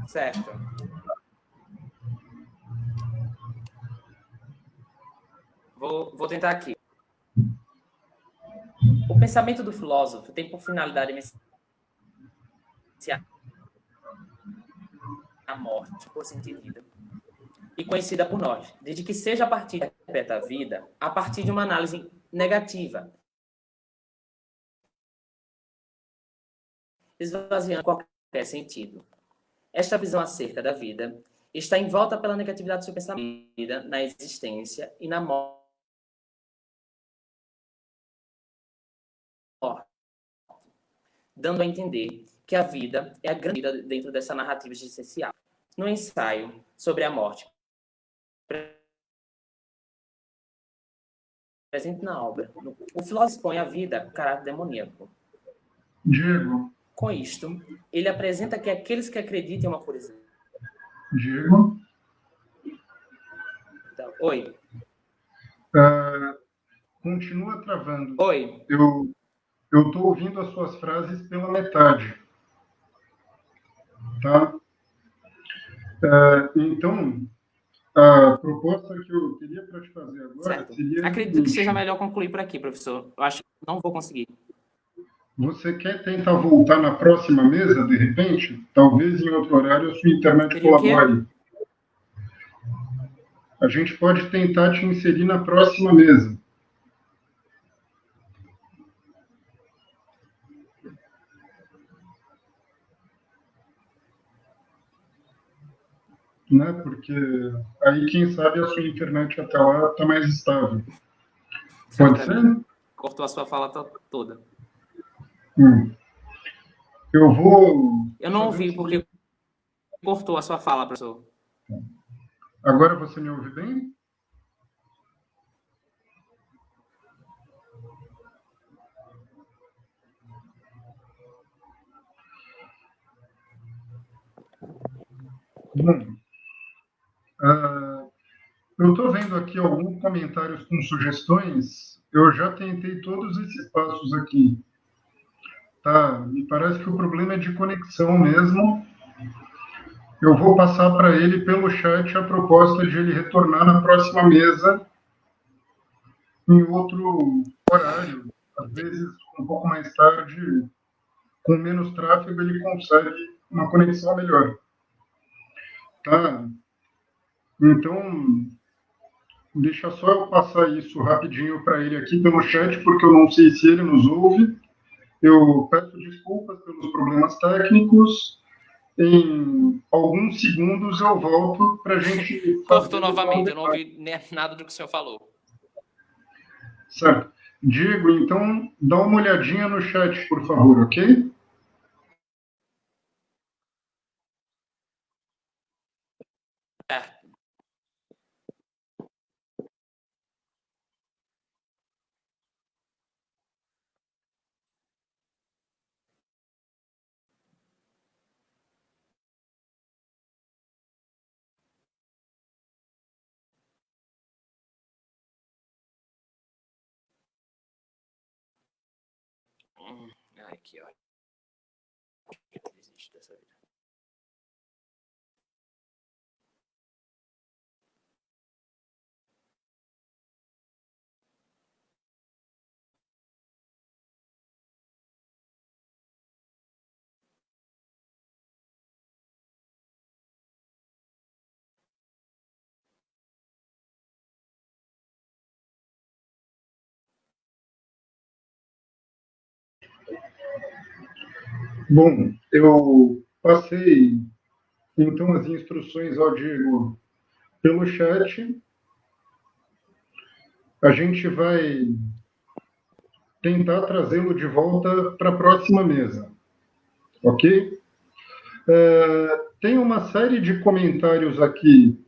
Certo. Vou tentar aqui. O pensamento do filósofo tem por finalidade a morte, por ser entendida e conhecida por nós, desde que seja a partir da vida, a partir de uma análise negativa, esvaziando qualquer sentido. Esta visão acerca da vida está envolta pela negatividade do seu pensamento, na existência e na morte, dando a entender que a vida é a grande vida dentro dessa narrativa existencial. No ensaio sobre a morte, presente na obra. O filósofo expõe a vida com caráter demoníaco. Diego. Com isto, ele apresenta que aqueles que acreditam em uma curiosidade. Diego. Então, oi. Continua travando. Oi. Eu estou ouvindo as suas frases pela metade. Tá? Então, a proposta que eu teria para te fazer agora seria... Acredito que seja melhor concluir por aqui, professor. Eu acho que não vou conseguir. Você quer tentar voltar na próxima mesa, de repente? Talvez em outro horário a sua internet colabore. A gente pode tentar te inserir na próxima mesa. Né? Porque aí, quem sabe, a sua internet até lá está mais estável. Pode ser? Cortou a sua fala toda. Eu vou... Eu não ouvi porque cortou a sua fala, professor. Agora você me ouve bem? Bom, eu estou vendo aqui alguns comentários com sugestões. Eu já tentei todos esses passos aqui. Tá, me parece que o problema é de conexão mesmo. Eu vou passar para ele pelo chat a proposta de ele retornar na próxima mesa em outro horário. Às vezes, um pouco mais tarde, com menos tráfego, ele consegue uma conexão melhor. Tá? Então, deixa só eu passar isso rapidinho para ele aqui pelo chat, porque eu não sei se ele nos ouve. Eu peço desculpas pelos problemas técnicos. Em alguns segundos eu volto para a gente... Cortou novamente, eu não ouvi nada do que o senhor falou. Certo. Diego, então, dá uma olhadinha no chat, por favor, ok? Ai, que ótimo. Desiste dessa vida. Bom, eu passei, então, as instruções ao Diego pelo chat. A gente vai tentar trazê-lo de volta para a próxima mesa, ok? Tem uma série de comentários aqui,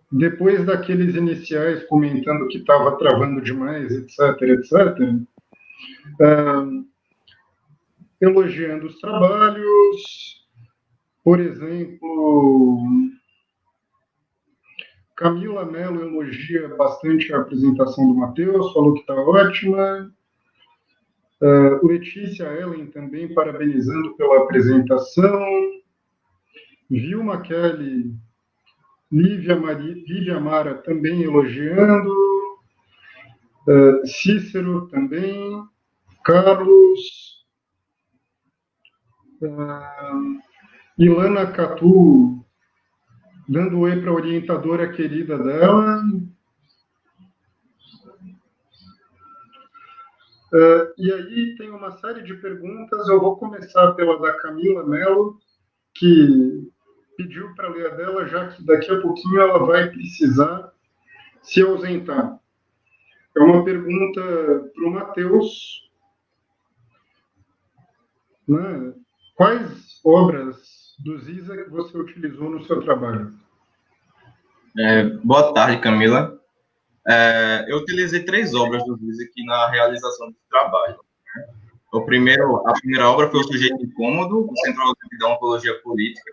depois daqueles iniciais comentando que estava travando demais, etc., etc., elogiando os trabalhos. Por exemplo, Camila Mello elogia bastante a apresentação do Matheus, falou que está ótima. Letícia Ellen também parabenizando pela apresentação. Vilma Kelly, Lívia Mara também elogiando. Cícero também. Carlos. Ilana Catu dando oi para a orientadora querida dela. E aí tem uma série de perguntas. Eu vou começar pela da Camila Mello, que pediu para ler a dela, já que daqui a pouquinho ela vai precisar se ausentar. É uma pergunta para o Matheus. Né? Quais obras do Zizek você utilizou no seu trabalho? Boa tarde, Camila. Eu utilizei 3 obras do Zizek na realização do trabalho. A primeira obra foi O Sujeito Incômodo, do Centro da Ontologia Política.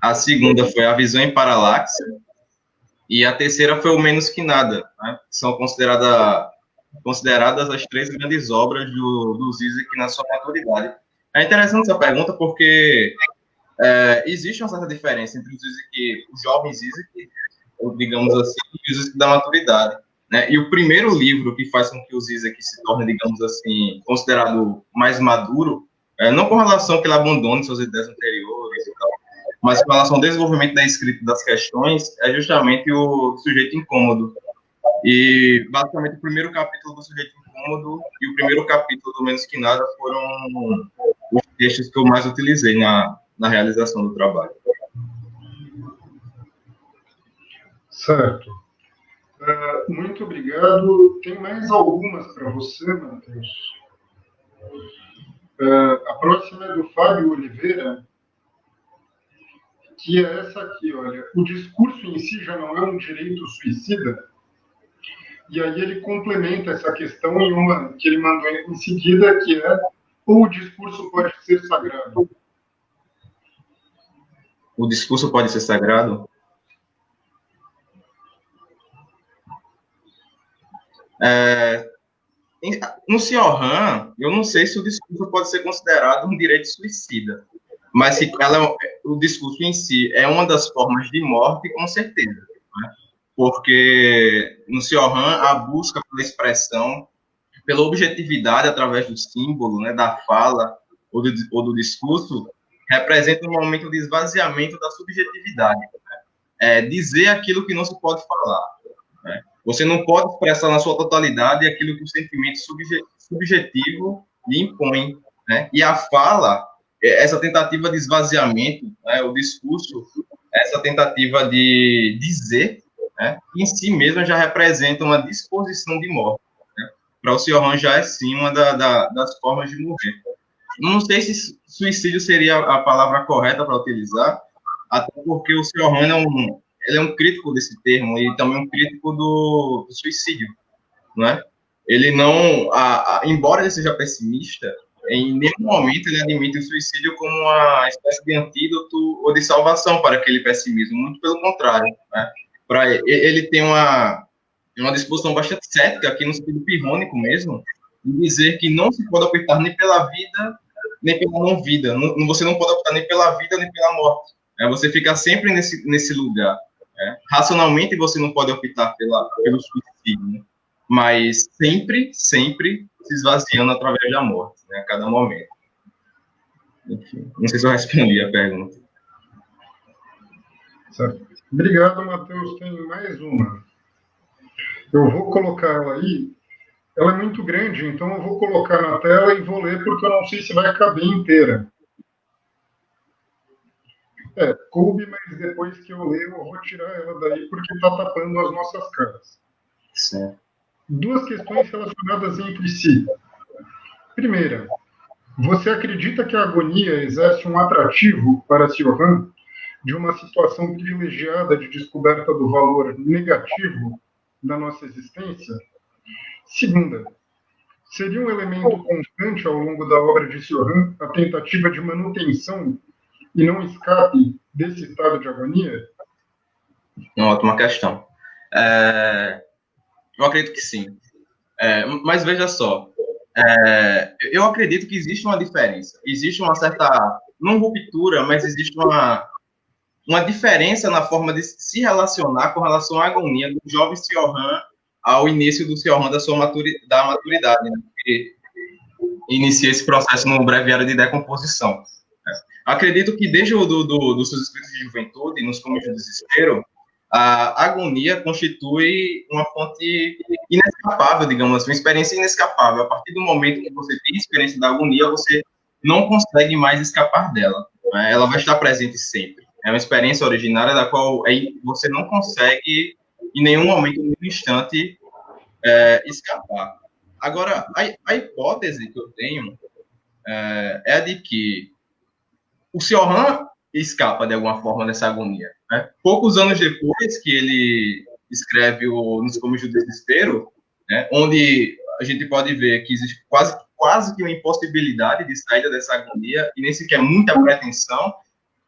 A segunda foi A Visão em Paralaxe. E a terceira foi O Menos que Nada, né? São consideradas as 3 grandes obras do Zizek na sua maturidade. É interessante essa pergunta porque existe uma certa diferença entre o jovem Zizek, digamos assim, e o Zizek da maturidade, né? E o primeiro livro que faz com que o Zizek se torne, digamos assim, considerado mais maduro, não com relação que ele abandone suas ideias anteriores e tal, mas com relação ao desenvolvimento da escrita das questões, é justamente o Sujeito Incômodo. E, basicamente, o primeiro capítulo do Sujeito Incômodo e o primeiro capítulo do Menos que Nada foram os textos que eu mais utilizei na realização do trabalho. Certo. Muito obrigado. Tem mais algumas para você, Matheus? A próxima é do Fábio Oliveira, que é essa aqui, olha. O discurso em si já não é um direito suicida? E aí ele complementa essa questão em uma que ele mandou em seguida, que é: ou o discurso pode ser sagrado? O discurso pode ser sagrado? No Sr. Han, eu não sei se o discurso pode ser considerado um direito suicida, mas que o discurso em si é uma das formas de morte, com certeza, né? Porque no Sr. Han, a busca pela expressão, pela objetividade através do símbolo, né, da fala ou do discurso, representa um momento de esvaziamento da subjetividade, né? Dizer aquilo que não se pode falar, né? Você não pode expressar na sua totalidade aquilo que o sentimento subjetivo lhe impõe, né? E a fala, essa tentativa de esvaziamento, né, o discurso, essa tentativa de dizer, né, em si mesma já representa uma disposição de morte, né? Para o Sr. Han já é sim uma das formas de morrer. Não sei se suicídio seria a palavra correta para utilizar, até porque o Sr. Han ele é um crítico desse termo e também um crítico do suicídio, né? Ele não, embora ele seja pessimista, em nenhum momento ele admite o suicídio como uma espécie de antídoto ou de salvação para aquele pessimismo, muito pelo contrário, né? Ele tem uma disposição bastante cética, aqui no sentido pirrônico mesmo, de dizer que não se pode optar nem pela vida, nem pela não-vida. Você não pode optar nem pela vida, nem pela morte. Você fica sempre nesse lugar. Racionalmente, você não pode optar pelo suicídio, né? Mas sempre se esvaziando através da morte, né, a cada momento. Enfim, não sei se eu respondi a pergunta. Certo. Obrigado, Matheus. Tem mais uma. Eu vou colocar ela aí. Ela é muito grande, então eu vou colocar na tela e vou ler, porque eu não sei se vai caber inteira. Coube, mas depois que eu ler, eu vou tirar ela daí, porque está tapando as nossas caras. Sim. 2 questões relacionadas entre si. Primeira, você acredita que a agonia exerce um atrativo para Sr. Han de uma situação privilegiada de descoberta do valor negativo da nossa existência? Segunda, seria um elemento constante ao longo da obra de Sr. Han a tentativa de manutenção e não escape desse estado de agonia? Uma ótima questão. Eu acredito que sim. Mas veja só, eu acredito que existe uma diferença. Existe uma certa, não ruptura, mas existe uma diferença na forma de se relacionar com relação à agonia do jovem Sr. Han ao início do Sr. Han da maturidade, né? Que inicia esse processo no breviário de decomposição. Acredito que desde dos seus escritos de juventude, nos Caminhos do Desespero, a agonia constitui uma fonte inescapável, digamos assim, uma experiência inescapável. A partir do momento que você tem experiência da agonia, você não consegue mais escapar dela, né? Ela vai estar presente sempre. É uma experiência originária da qual você não consegue, em nenhum momento, em nenhum instante, escapar. Agora, a hipótese que eu tenho é a de que o Sr. Han escapa de alguma forma dessa agonia, né? Poucos anos depois que ele escreve Nos Comos do Desespero, né, onde a gente pode ver que existe quase que uma impossibilidade de saída dessa agonia, e nem sequer muita pretensão,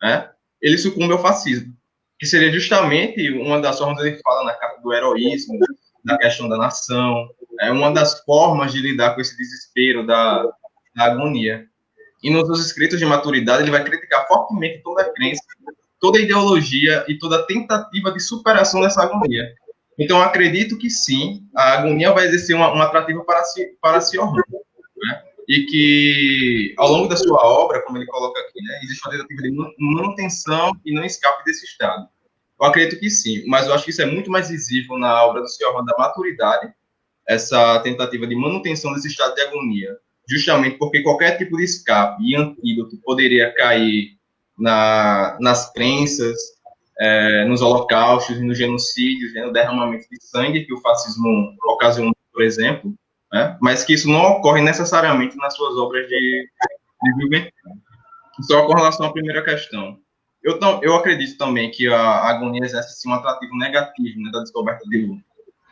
né, ele sucumbe ao fascismo, que seria justamente uma das formas que ele fala na carta do heroísmo, da questão da nação, uma das formas de lidar com esse desespero da agonia. E nos seus escritos de maturidade, ele vai criticar fortemente toda a crença, toda a ideologia e toda a tentativa de superação dessa agonia. Então, eu acredito que sim, a agonia vai exercer um atrativo para Sioran, né? E que, ao longo da sua obra, como ele coloca aqui, né, existe uma tentativa de manutenção e não escape desse estado. Eu acredito que sim, mas eu acho que isso é muito mais visível na obra do Sioran da maturidade, essa tentativa de manutenção desse estado de agonia, justamente porque qualquer tipo de escape e antídoto poderia cair nas crenças, nos holocaustos e nos genocídios, no derramamento de sangue que o fascismo ocasionou, por exemplo, né? Mas que isso não ocorre necessariamente nas suas obras de juventude. Só com relação à primeira questão. Eu acredito também que a agonia exerce um atrativo negativo, né, da descoberta de luz,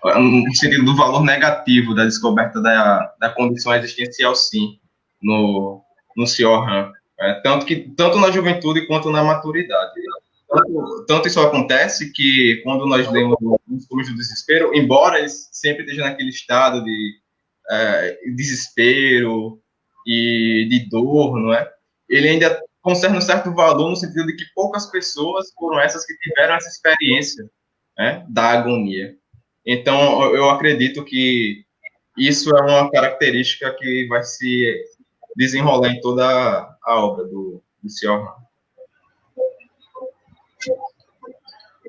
no sentido do valor negativo da descoberta da condição existencial, sim, no Sioran, tanto na juventude quanto na maturidade. Tanto isso acontece que, quando nós lemos Nos Comos do Desespero, embora eles sempre estejam naquele estado de desespero e de dor, não é? Ele ainda conserva um certo valor no sentido de que poucas pessoas foram essas que tiveram essa experiência, né, da agonia. Então, eu acredito que isso é uma característica que vai se desenrolar em toda a obra do Sioran.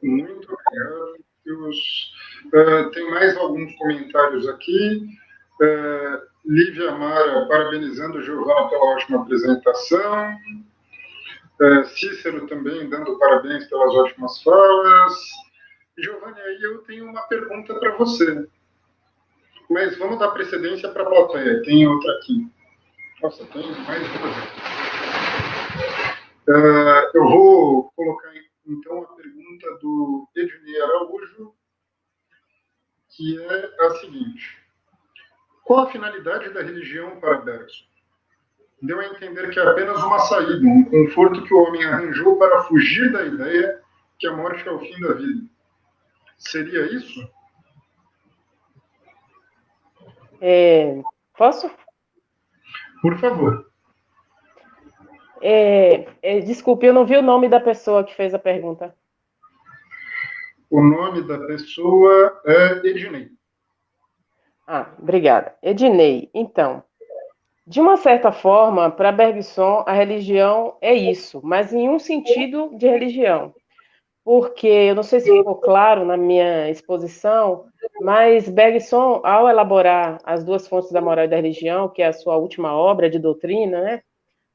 Muito obrigado. Tem mais alguns comentários aqui. Lívia Amara parabenizando o Giovanna pela ótima apresentação. Cícero também dando parabéns pelas ótimas falas. Giovanni, aí eu tenho uma pergunta para você. Mas vamos dar precedência para a plateia. Tem outra aqui. Nossa, tem mais outra. Eu vou colocar, então, a pergunta do Ednei Araújo, que é a seguinte. Qual a finalidade da religião para Bergson? Deu a entender que é apenas uma saída, um conforto que o homem arranjou para fugir da ideia que a morte é o fim da vida. Seria isso? Posso? Por favor. Desculpe, eu não vi o nome da pessoa que fez a pergunta. O nome da pessoa é Ednei. Obrigada. Ednei, então, de uma certa forma, para Bergson, a religião é isso, mas em um sentido de religião. Porque, eu não sei se ficou claro na minha exposição, mas Bergson, ao elaborar as duas fontes da moral e da religião, que é a sua última obra de doutrina, né,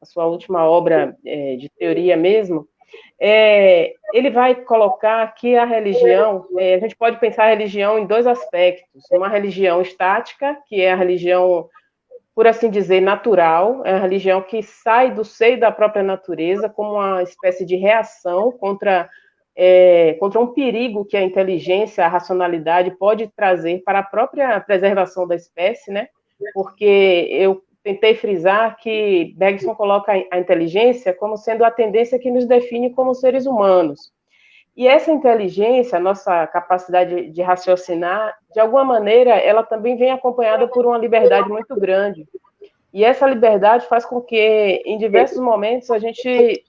a sua última obra de teoria mesmo, ele vai colocar que a religião, a gente pode pensar a religião em dois aspectos. Uma religião estática, que é a religião, por assim dizer, natural, é a religião que sai do seio da própria natureza como uma espécie de reação contra um perigo que a inteligência, a racionalidade pode trazer para a própria preservação da espécie, né? Porque eu tentei frisar que Bergson coloca a inteligência como sendo a tendência que nos define como seres humanos. E essa inteligência, a nossa capacidade de raciocinar, de alguma maneira, ela também vem acompanhada por uma liberdade muito grande. E essa liberdade faz com que, em diversos momentos, a gente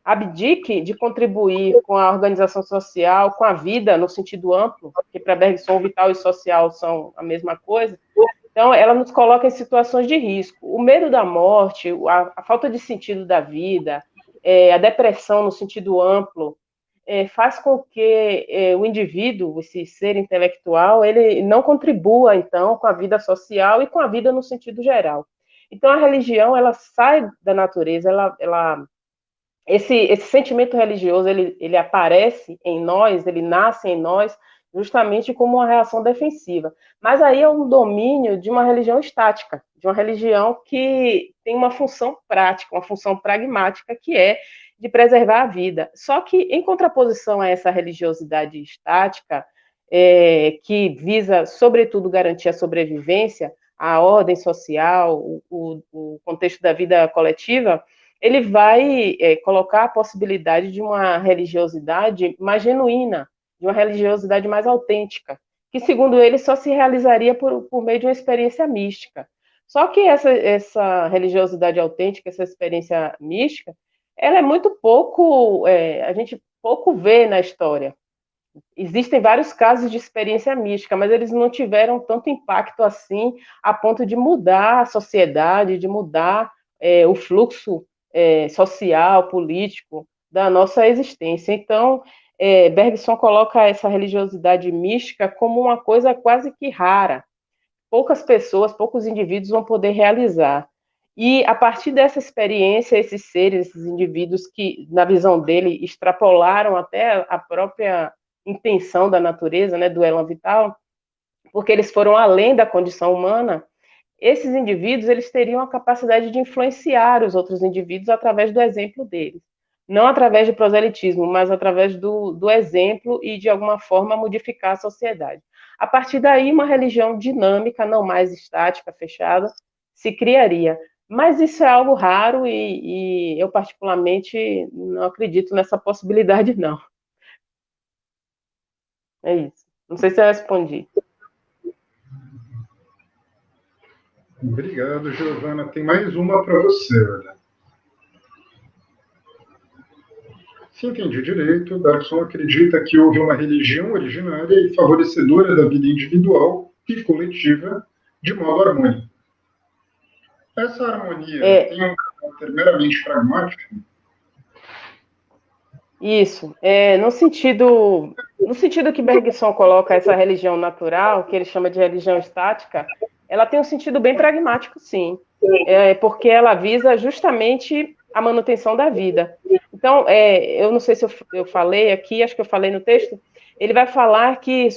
abdique de contribuir com a organização social, com a vida no sentido amplo, porque para Bergson vital e social são a mesma coisa. Então, ela nos coloca em situações de risco. O medo da morte, a falta de sentido da vida, a depressão no sentido amplo, faz com que o indivíduo, esse ser intelectual, ele não contribua, então, com a vida social e com a vida no sentido geral. Então, a religião, ela sai da natureza, esse sentimento religioso, ele aparece em nós, ele nasce em nós, justamente como uma reação defensiva. Mas aí é um domínio de uma religião estática, de uma religião que tem uma função prática, uma função pragmática, que é de preservar a vida. Só que, em contraposição a essa religiosidade estática, que visa, sobretudo, garantir a sobrevivência, a ordem social, o contexto da vida coletiva, ele vai colocar a possibilidade de uma religiosidade mais genuína, de uma religiosidade mais autêntica, que, segundo ele, só se realizaria por meio de uma experiência mística. Só que essa religiosidade autêntica, essa experiência mística, ela é muito pouco, a gente pouco vê na história. Existem vários casos de experiência mística, mas eles não tiveram tanto impacto assim, a ponto de mudar a sociedade, de mudar o fluxo social, político da nossa existência. Então, Bergson coloca essa religiosidade mística como uma coisa quase que rara. Poucas pessoas, poucos indivíduos vão poder realizar. E, a partir dessa experiência, esses seres, esses indivíduos que, na visão dele, extrapolaram até a própria intenção da natureza, né, do elan vital, porque eles foram além da condição humana, esses indivíduos eles teriam a capacidade de influenciar os outros indivíduos através do exemplo deles. Não através de proselitismo, mas através do exemplo e, de alguma forma, modificar a sociedade. A partir daí, uma religião dinâmica, não mais estática, fechada, se criaria. Mas isso é algo raro e eu, particularmente, não acredito nessa possibilidade, não. É isso. Não sei se eu respondi. Obrigado, Giovana. Tem mais uma para você, olha. Se entendi direito, Bergson acredita que houve uma religião originária e favorecedora da vida individual e coletiva de modo harmônico. Essa harmonia tem um caráter meramente pragmático? Isso. No sentido que Bergson coloca essa religião natural, que ele chama de religião estática, ela tem um sentido bem pragmático, sim. Porque ela visa justamente a manutenção da vida. Então, eu não sei se eu falei aqui, acho que eu falei no texto, ele vai falar que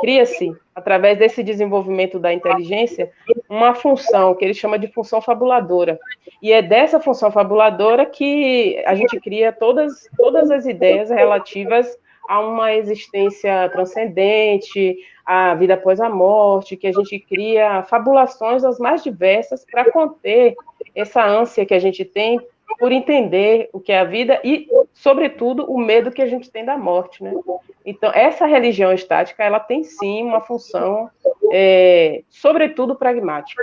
cria-se, através desse desenvolvimento da inteligência, uma função que ele chama de função fabuladora. E é dessa função fabuladora que a gente cria todas as ideias relativas a uma existência transcendente, a vida após a morte, que a gente cria fabulações as mais diversas para conter essa ânsia que a gente tem por entender o que é a vida e, sobretudo, o medo que a gente tem da morte, né? Então, essa religião estática, ela tem, sim, uma função, sobretudo, pragmática,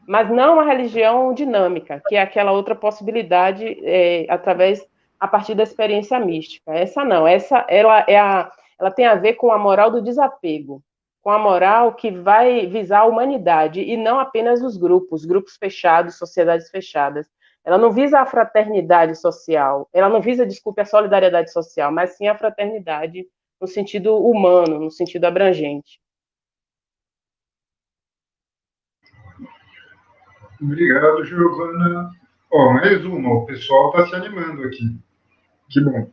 mas não uma religião dinâmica, que é aquela outra possibilidade a partir da experiência mística. Essa não, ela tem a ver com a moral do desapego, com a moral que vai visar a humanidade e não apenas os grupos fechados, sociedades fechadas. Ela não visa a fraternidade social, ela não visa, desculpe, a solidariedade social, mas sim a fraternidade no sentido humano, no sentido abrangente. Obrigado, Giovana. Mais uma, o pessoal está se animando aqui. Que bom.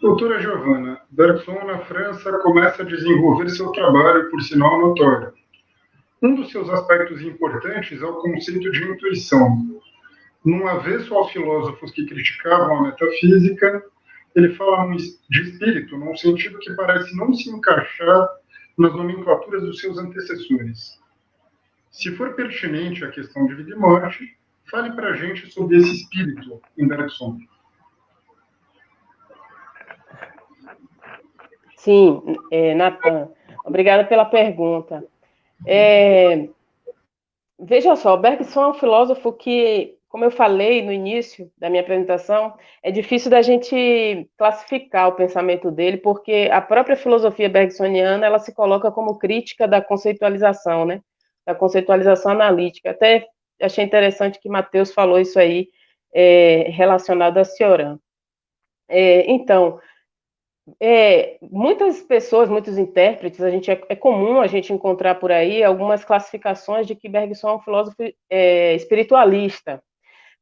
Doutora Giovana, Bergson, na França, começa a desenvolver seu trabalho, por sinal notório. Um dos seus aspectos importantes é o conceito de intuição. Num avesso aos filósofos que criticavam a metafísica, ele fala de espírito num sentido que parece não se encaixar nas nomenclaturas dos seus antecessores. Se for pertinente a questão de vida e morte, fale para a gente sobre esse espírito em Bergson. Sim, Natan, obrigada pela pergunta. Veja só, Bergson é um filósofo que, como eu falei no início da minha apresentação, é difícil da gente classificar o pensamento dele, porque a própria filosofia bergsoniana, ela se coloca como crítica da conceitualização, né? Da conceitualização analítica. Até achei interessante que Mateus falou isso aí, relacionado a Cioran. Então, muitas pessoas, muitos intérpretes, é comum a gente encontrar por aí algumas classificações de que Bergson é um filósofo espiritualista,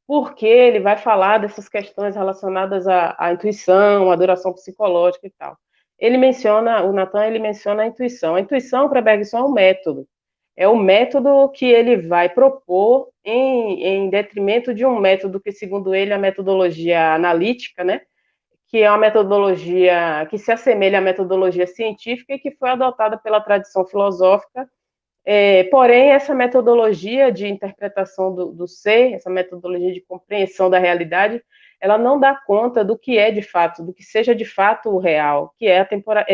porque ele vai falar dessas questões relacionadas à intuição, à adoração psicológica e tal. O Natan, ele menciona a intuição. A intuição, para Bergson, é um método. é o método que ele vai propor em detrimento de um método que, segundo ele, é a metodologia analítica, né? Que é uma metodologia que se assemelha à metodologia científica e que foi adotada pela tradição filosófica. Porém, essa metodologia de interpretação do ser, essa metodologia de compreensão da realidade, ela não dá conta do que é de fato, do que seja de fato o real, que é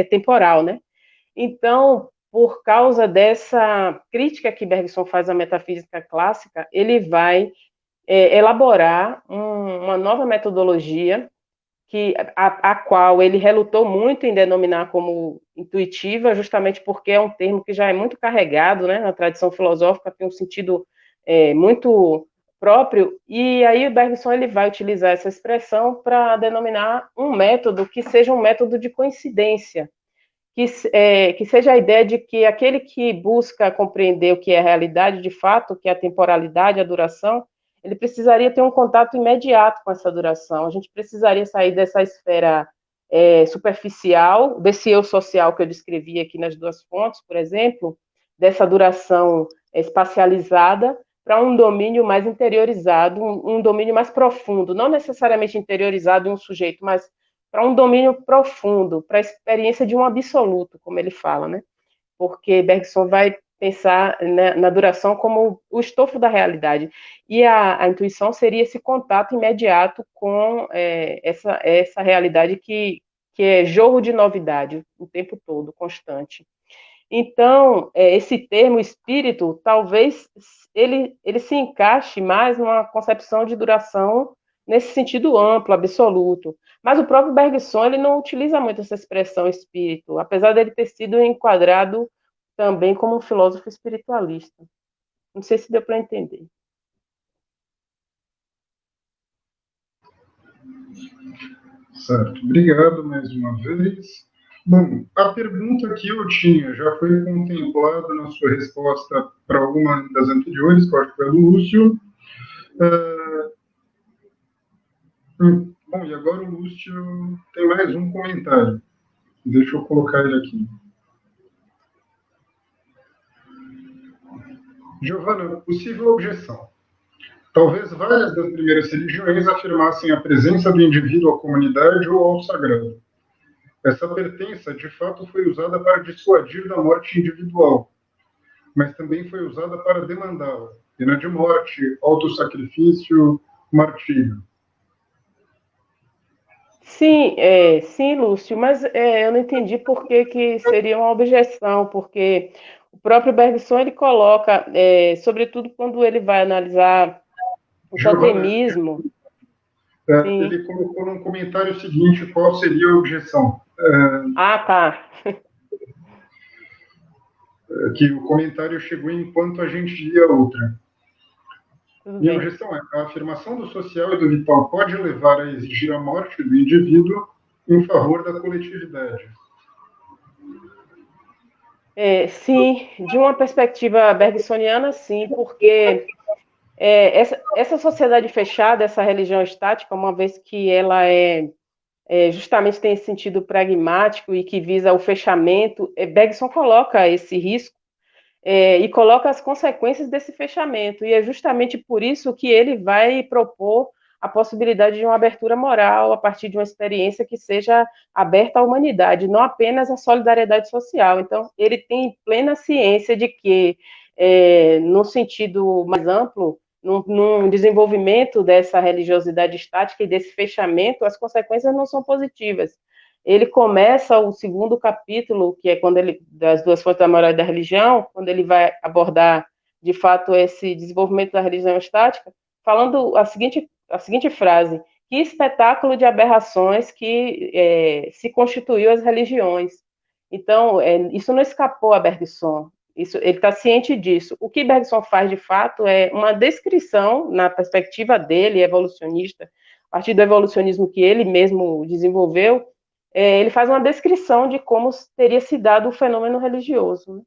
temporal, né? Então, por causa dessa crítica que Bergson faz à metafísica clássica, ele vai elaborar uma nova metodologia a qual ele relutou muito em denominar como intuitiva, justamente porque é um termo que já é muito carregado, né, na tradição filosófica, tem um sentido muito próprio, e aí o Bergson ele vai utilizar essa expressão para denominar um método que seja um método de coincidência, que seja a ideia de que aquele que busca compreender o que é a realidade de fato, o que é a temporalidade, a duração, ele precisaria ter um contato imediato com essa duração. A gente precisaria sair dessa esfera superficial, desse eu social que eu descrevi aqui nas duas fontes, por exemplo, dessa duração espacializada, para um domínio mais interiorizado, um domínio mais profundo, não necessariamente interiorizado em um sujeito, mas para um domínio profundo, para a experiência de um absoluto, como ele fala, né? Porque Bergson vai pensar na duração como o estofo da realidade. E a intuição seria esse contato imediato com essa realidade que é jorro de novidade o tempo todo, constante. Então, esse termo espírito, talvez ele se encaixe mais numa concepção de duração nesse sentido amplo, absoluto. Mas o próprio Bergson, ele não utiliza muito essa expressão espírito, apesar dele ter sido enquadrado também como um filósofo espiritualista. Não sei se deu para entender. Certo, obrigado mais uma vez. Bom, a pergunta que eu tinha já foi contemplada na sua resposta para alguma das anteriores, que eu acho que foi a do Lúcio. Bom, e agora o Lúcio tem mais um comentário. Deixa eu colocar ele aqui. Giovana, possível objeção. Talvez várias das primeiras religiões afirmassem a presença do indivíduo à comunidade ou ao sagrado. Essa pertença, de fato, foi usada para dissuadir da morte individual, mas também foi usada para demandá-la. Pena de morte, autossacrifício, martírio. Sim, sim, Lúcio, mas eu não entendi por que seria uma objeção, porque o próprio Bergson ele coloca, sobretudo quando ele vai analisar o totemismo. Ele colocou num comentário o seguinte: qual seria a objeção? Tá. Que o comentário chegou enquanto a gente lia outra. Minha objeção é: a afirmação do social e do vital pode levar a exigir a morte do indivíduo em favor da coletividade. Sim, de uma perspectiva bergsoniana, sim, porque essa sociedade fechada, essa religião estática, uma vez que ela justamente tem esse sentido pragmático e que visa o fechamento, Bergson coloca esse risco e coloca as consequências desse fechamento, e é justamente por isso que ele vai propor a possibilidade de uma abertura moral a partir de uma experiência que seja aberta à humanidade, não apenas à solidariedade social. Então, ele tem plena ciência de que, no sentido mais amplo, num desenvolvimento dessa religiosidade estática e desse fechamento, as consequências não são positivas. Ele começa o segundo capítulo, que é quando das duas fontes da moral e da religião, quando ele vai abordar, de fato, esse desenvolvimento da religião estática, falando a seguinte frase: que espetáculo de aberrações que se constituiu as religiões. Então, isso não escapou a Bergson. Ele está ciente disso. O que Bergson faz, de fato, é uma descrição, na perspectiva dele, evolucionista, a partir do evolucionismo que ele mesmo desenvolveu, ele faz uma descrição de como teria se dado o fenômeno religioso. Né?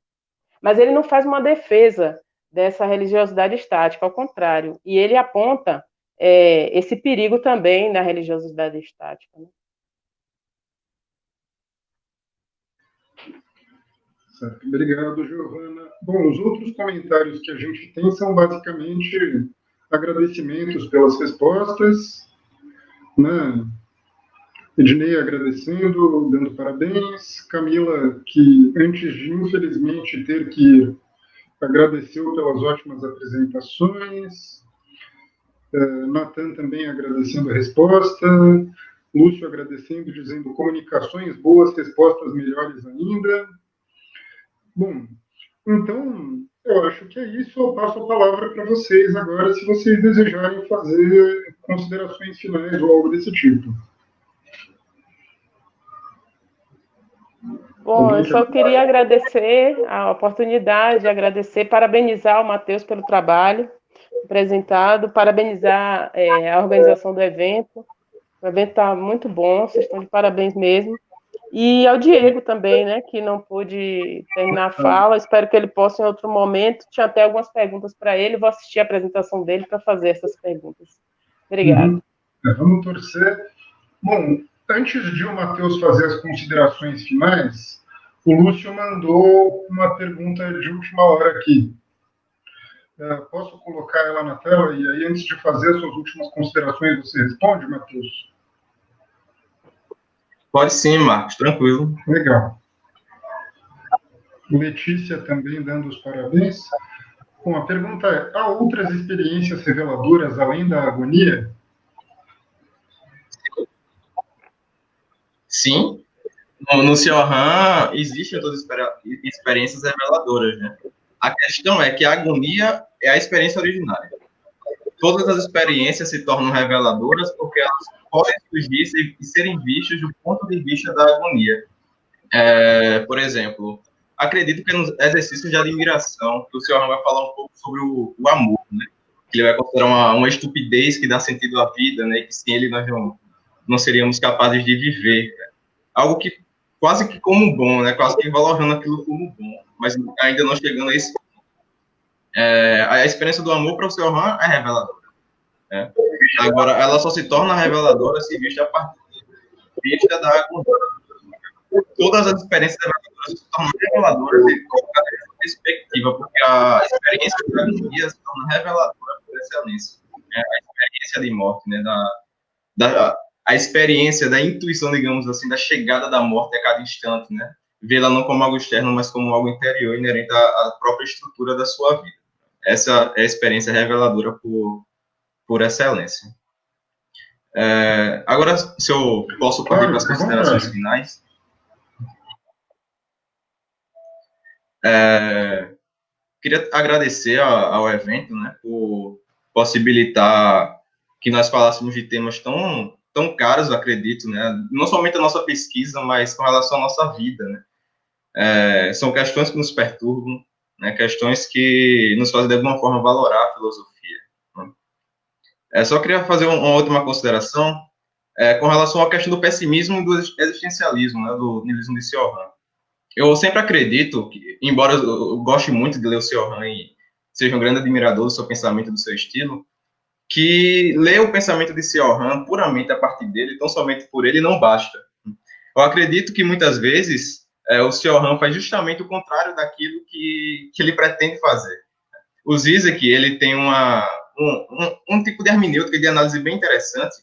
Mas ele não faz uma defesa dessa religiosidade estática, ao contrário. E ele aponta esse perigo também na religiosidade estática. Né? Certo, obrigado, Giovana. Bom, os outros comentários que a gente tem são basicamente agradecimentos pelas respostas, né? Ednei agradecendo, dando parabéns. Camila, que antes de infelizmente ter que ir, agradeceu pelas ótimas apresentações. Natan também agradecendo a resposta. Lúcio agradecendo, dizendo comunicações boas, respostas melhores ainda. Bom, então, eu acho que é isso. Eu passo a palavra para vocês agora, se vocês desejarem fazer considerações finais ou algo desse tipo. Bom, eu só queria agradecer a oportunidade, agradecer, parabenizar o Matheus pelo trabalho apresentado, parabenizar a organização do evento. O evento está muito bom, vocês estão de parabéns mesmo. E ao Diego também, né, que não pôde terminar a fala, espero que ele possa em outro momento. Tinha até algumas perguntas para ele, vou assistir a apresentação dele para fazer essas perguntas. Obrigada. Vamos torcer. Bom, antes de o Matheus fazer as considerações finais, o Lúcio mandou uma pergunta de última hora aqui. Posso colocar ela na tela e aí, antes de fazer as suas últimas considerações, você responde, Matheus? Pode sim, Marcos, tranquilo. Legal. Letícia também dando os parabéns. Bom, a pergunta é: há outras experiências reveladoras além da agonia? Sim. No Cioran existem todas as experiências reveladoras, né? A questão é que a agonia é a experiência originária. Todas as experiências se tornam reveladoras porque elas podem surgir e serem vistas do ponto de vista da agonia. Por exemplo, acredito que nos exercícios de admiração, que o Cioran vai falar um pouco sobre o amor, né? Ele vai considerar uma estupidez que dá sentido à vida, né? E que sem ele nós não seríamos capazes de viver. Né? Algo que quase que como bom, né? Quase que valorando aquilo como bom, mas ainda não chegando a esse ponto. A experiência do amor para o Cioran é reveladora. Né? Agora, ela só se torna reveladora se vista a partir da agonia. Todas as experiências reveladoras se tornam reveladoras de qualquer perspectiva, porque a experiência da agonia se torna reveladora por excelência. Né? A experiência de morte, né? A experiência da intuição, digamos assim, da chegada da morte a cada instante, né? Vê-la não como algo externo, mas como algo interior, inerente à própria estrutura da sua vida. Essa é a experiência reveladora por excelência. Agora, se eu posso partir para as considerações finais. Queria agradecer ao evento, né, por possibilitar que nós falássemos de temas tão caros, acredito, né, não somente a nossa pesquisa, mas com relação à nossa vida, né. São questões que nos perturbam, né, questões que nos fazem de alguma forma valorar a filosofia. Né. Só queria fazer uma última consideração com relação à questão do pessimismo e do existencialismo, né, do niilismo de Cioran. Eu sempre acredito que, embora eu goste muito de ler o Cioran e seja um grande admirador do seu pensamento e do seu estilo, que ler o pensamento de Cioran puramente a partir dele, tão somente por ele, não basta. Eu acredito que muitas vezes o Cioran faz justamente o contrário daquilo que ele pretende fazer. O Zizek, ele tem um tipo de hermenêutica de análise bem interessante,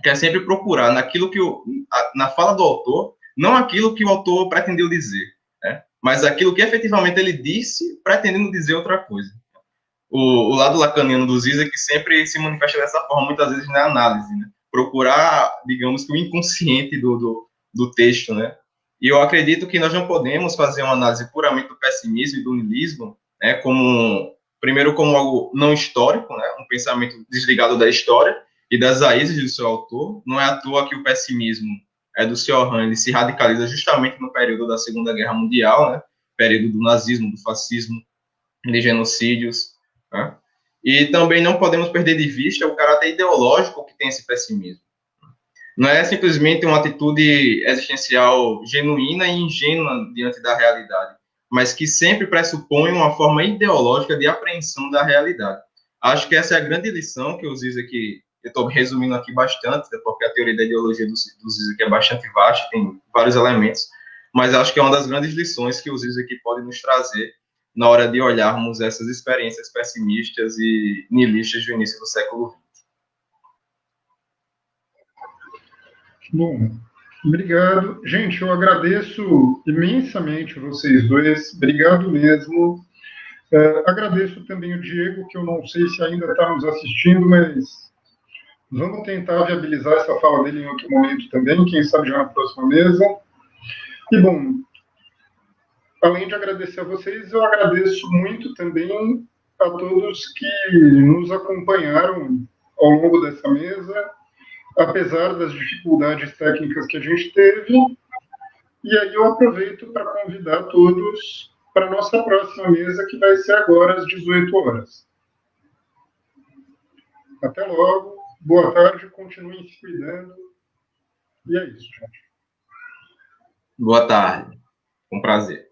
que é sempre procurar naquilo que na fala do autor, não aquilo que o autor pretendeu dizer, né? Mas aquilo que efetivamente ele disse, pretendendo dizer outra coisa. O lado lacaniano do Zizek sempre se manifesta dessa forma, muitas vezes na análise, né? Procurar, digamos que o inconsciente do texto, né? E eu acredito que nós não podemos fazer uma análise puramente do pessimismo e do niilismo, né? Primeiro como algo não histórico, né? Um pensamento desligado da história e das raízes do seu autor. Não é à toa que o pessimismo do Cioran, ele se radicaliza justamente no período da Segunda Guerra Mundial, né? Período do nazismo, do fascismo, de genocídios, né? E também não podemos perder de vista o caráter ideológico que tem esse pessimismo. Não é simplesmente uma atitude existencial genuína e ingênua diante da realidade, mas que sempre pressupõe uma forma ideológica de apreensão da realidade. Acho que essa é a grande lição que o Zizek, eu estou resumindo aqui bastante, porque a teoria da ideologia do Zizek é bastante vasta, tem vários elementos, mas acho que é uma das grandes lições que o Zizo aqui pode nos trazer na hora de olharmos essas experiências pessimistas e nihilistas do início do século XX. Bom, obrigado. Gente, eu agradeço imensamente vocês dois. Obrigado mesmo. Agradeço também o Diego, que eu não sei se ainda está nos assistindo, mas vamos tentar viabilizar essa fala dele em outro momento também, quem sabe já na próxima mesa. E, bom, além de agradecer a vocês, eu agradeço muito também a todos que nos acompanharam ao longo dessa mesa, apesar das dificuldades técnicas que a gente teve. E aí eu aproveito para convidar todos para a nossa próxima mesa, que vai ser agora às 18 horas. Até logo, boa tarde, continuem se cuidando. E é isso, gente. Boa tarde, um prazer.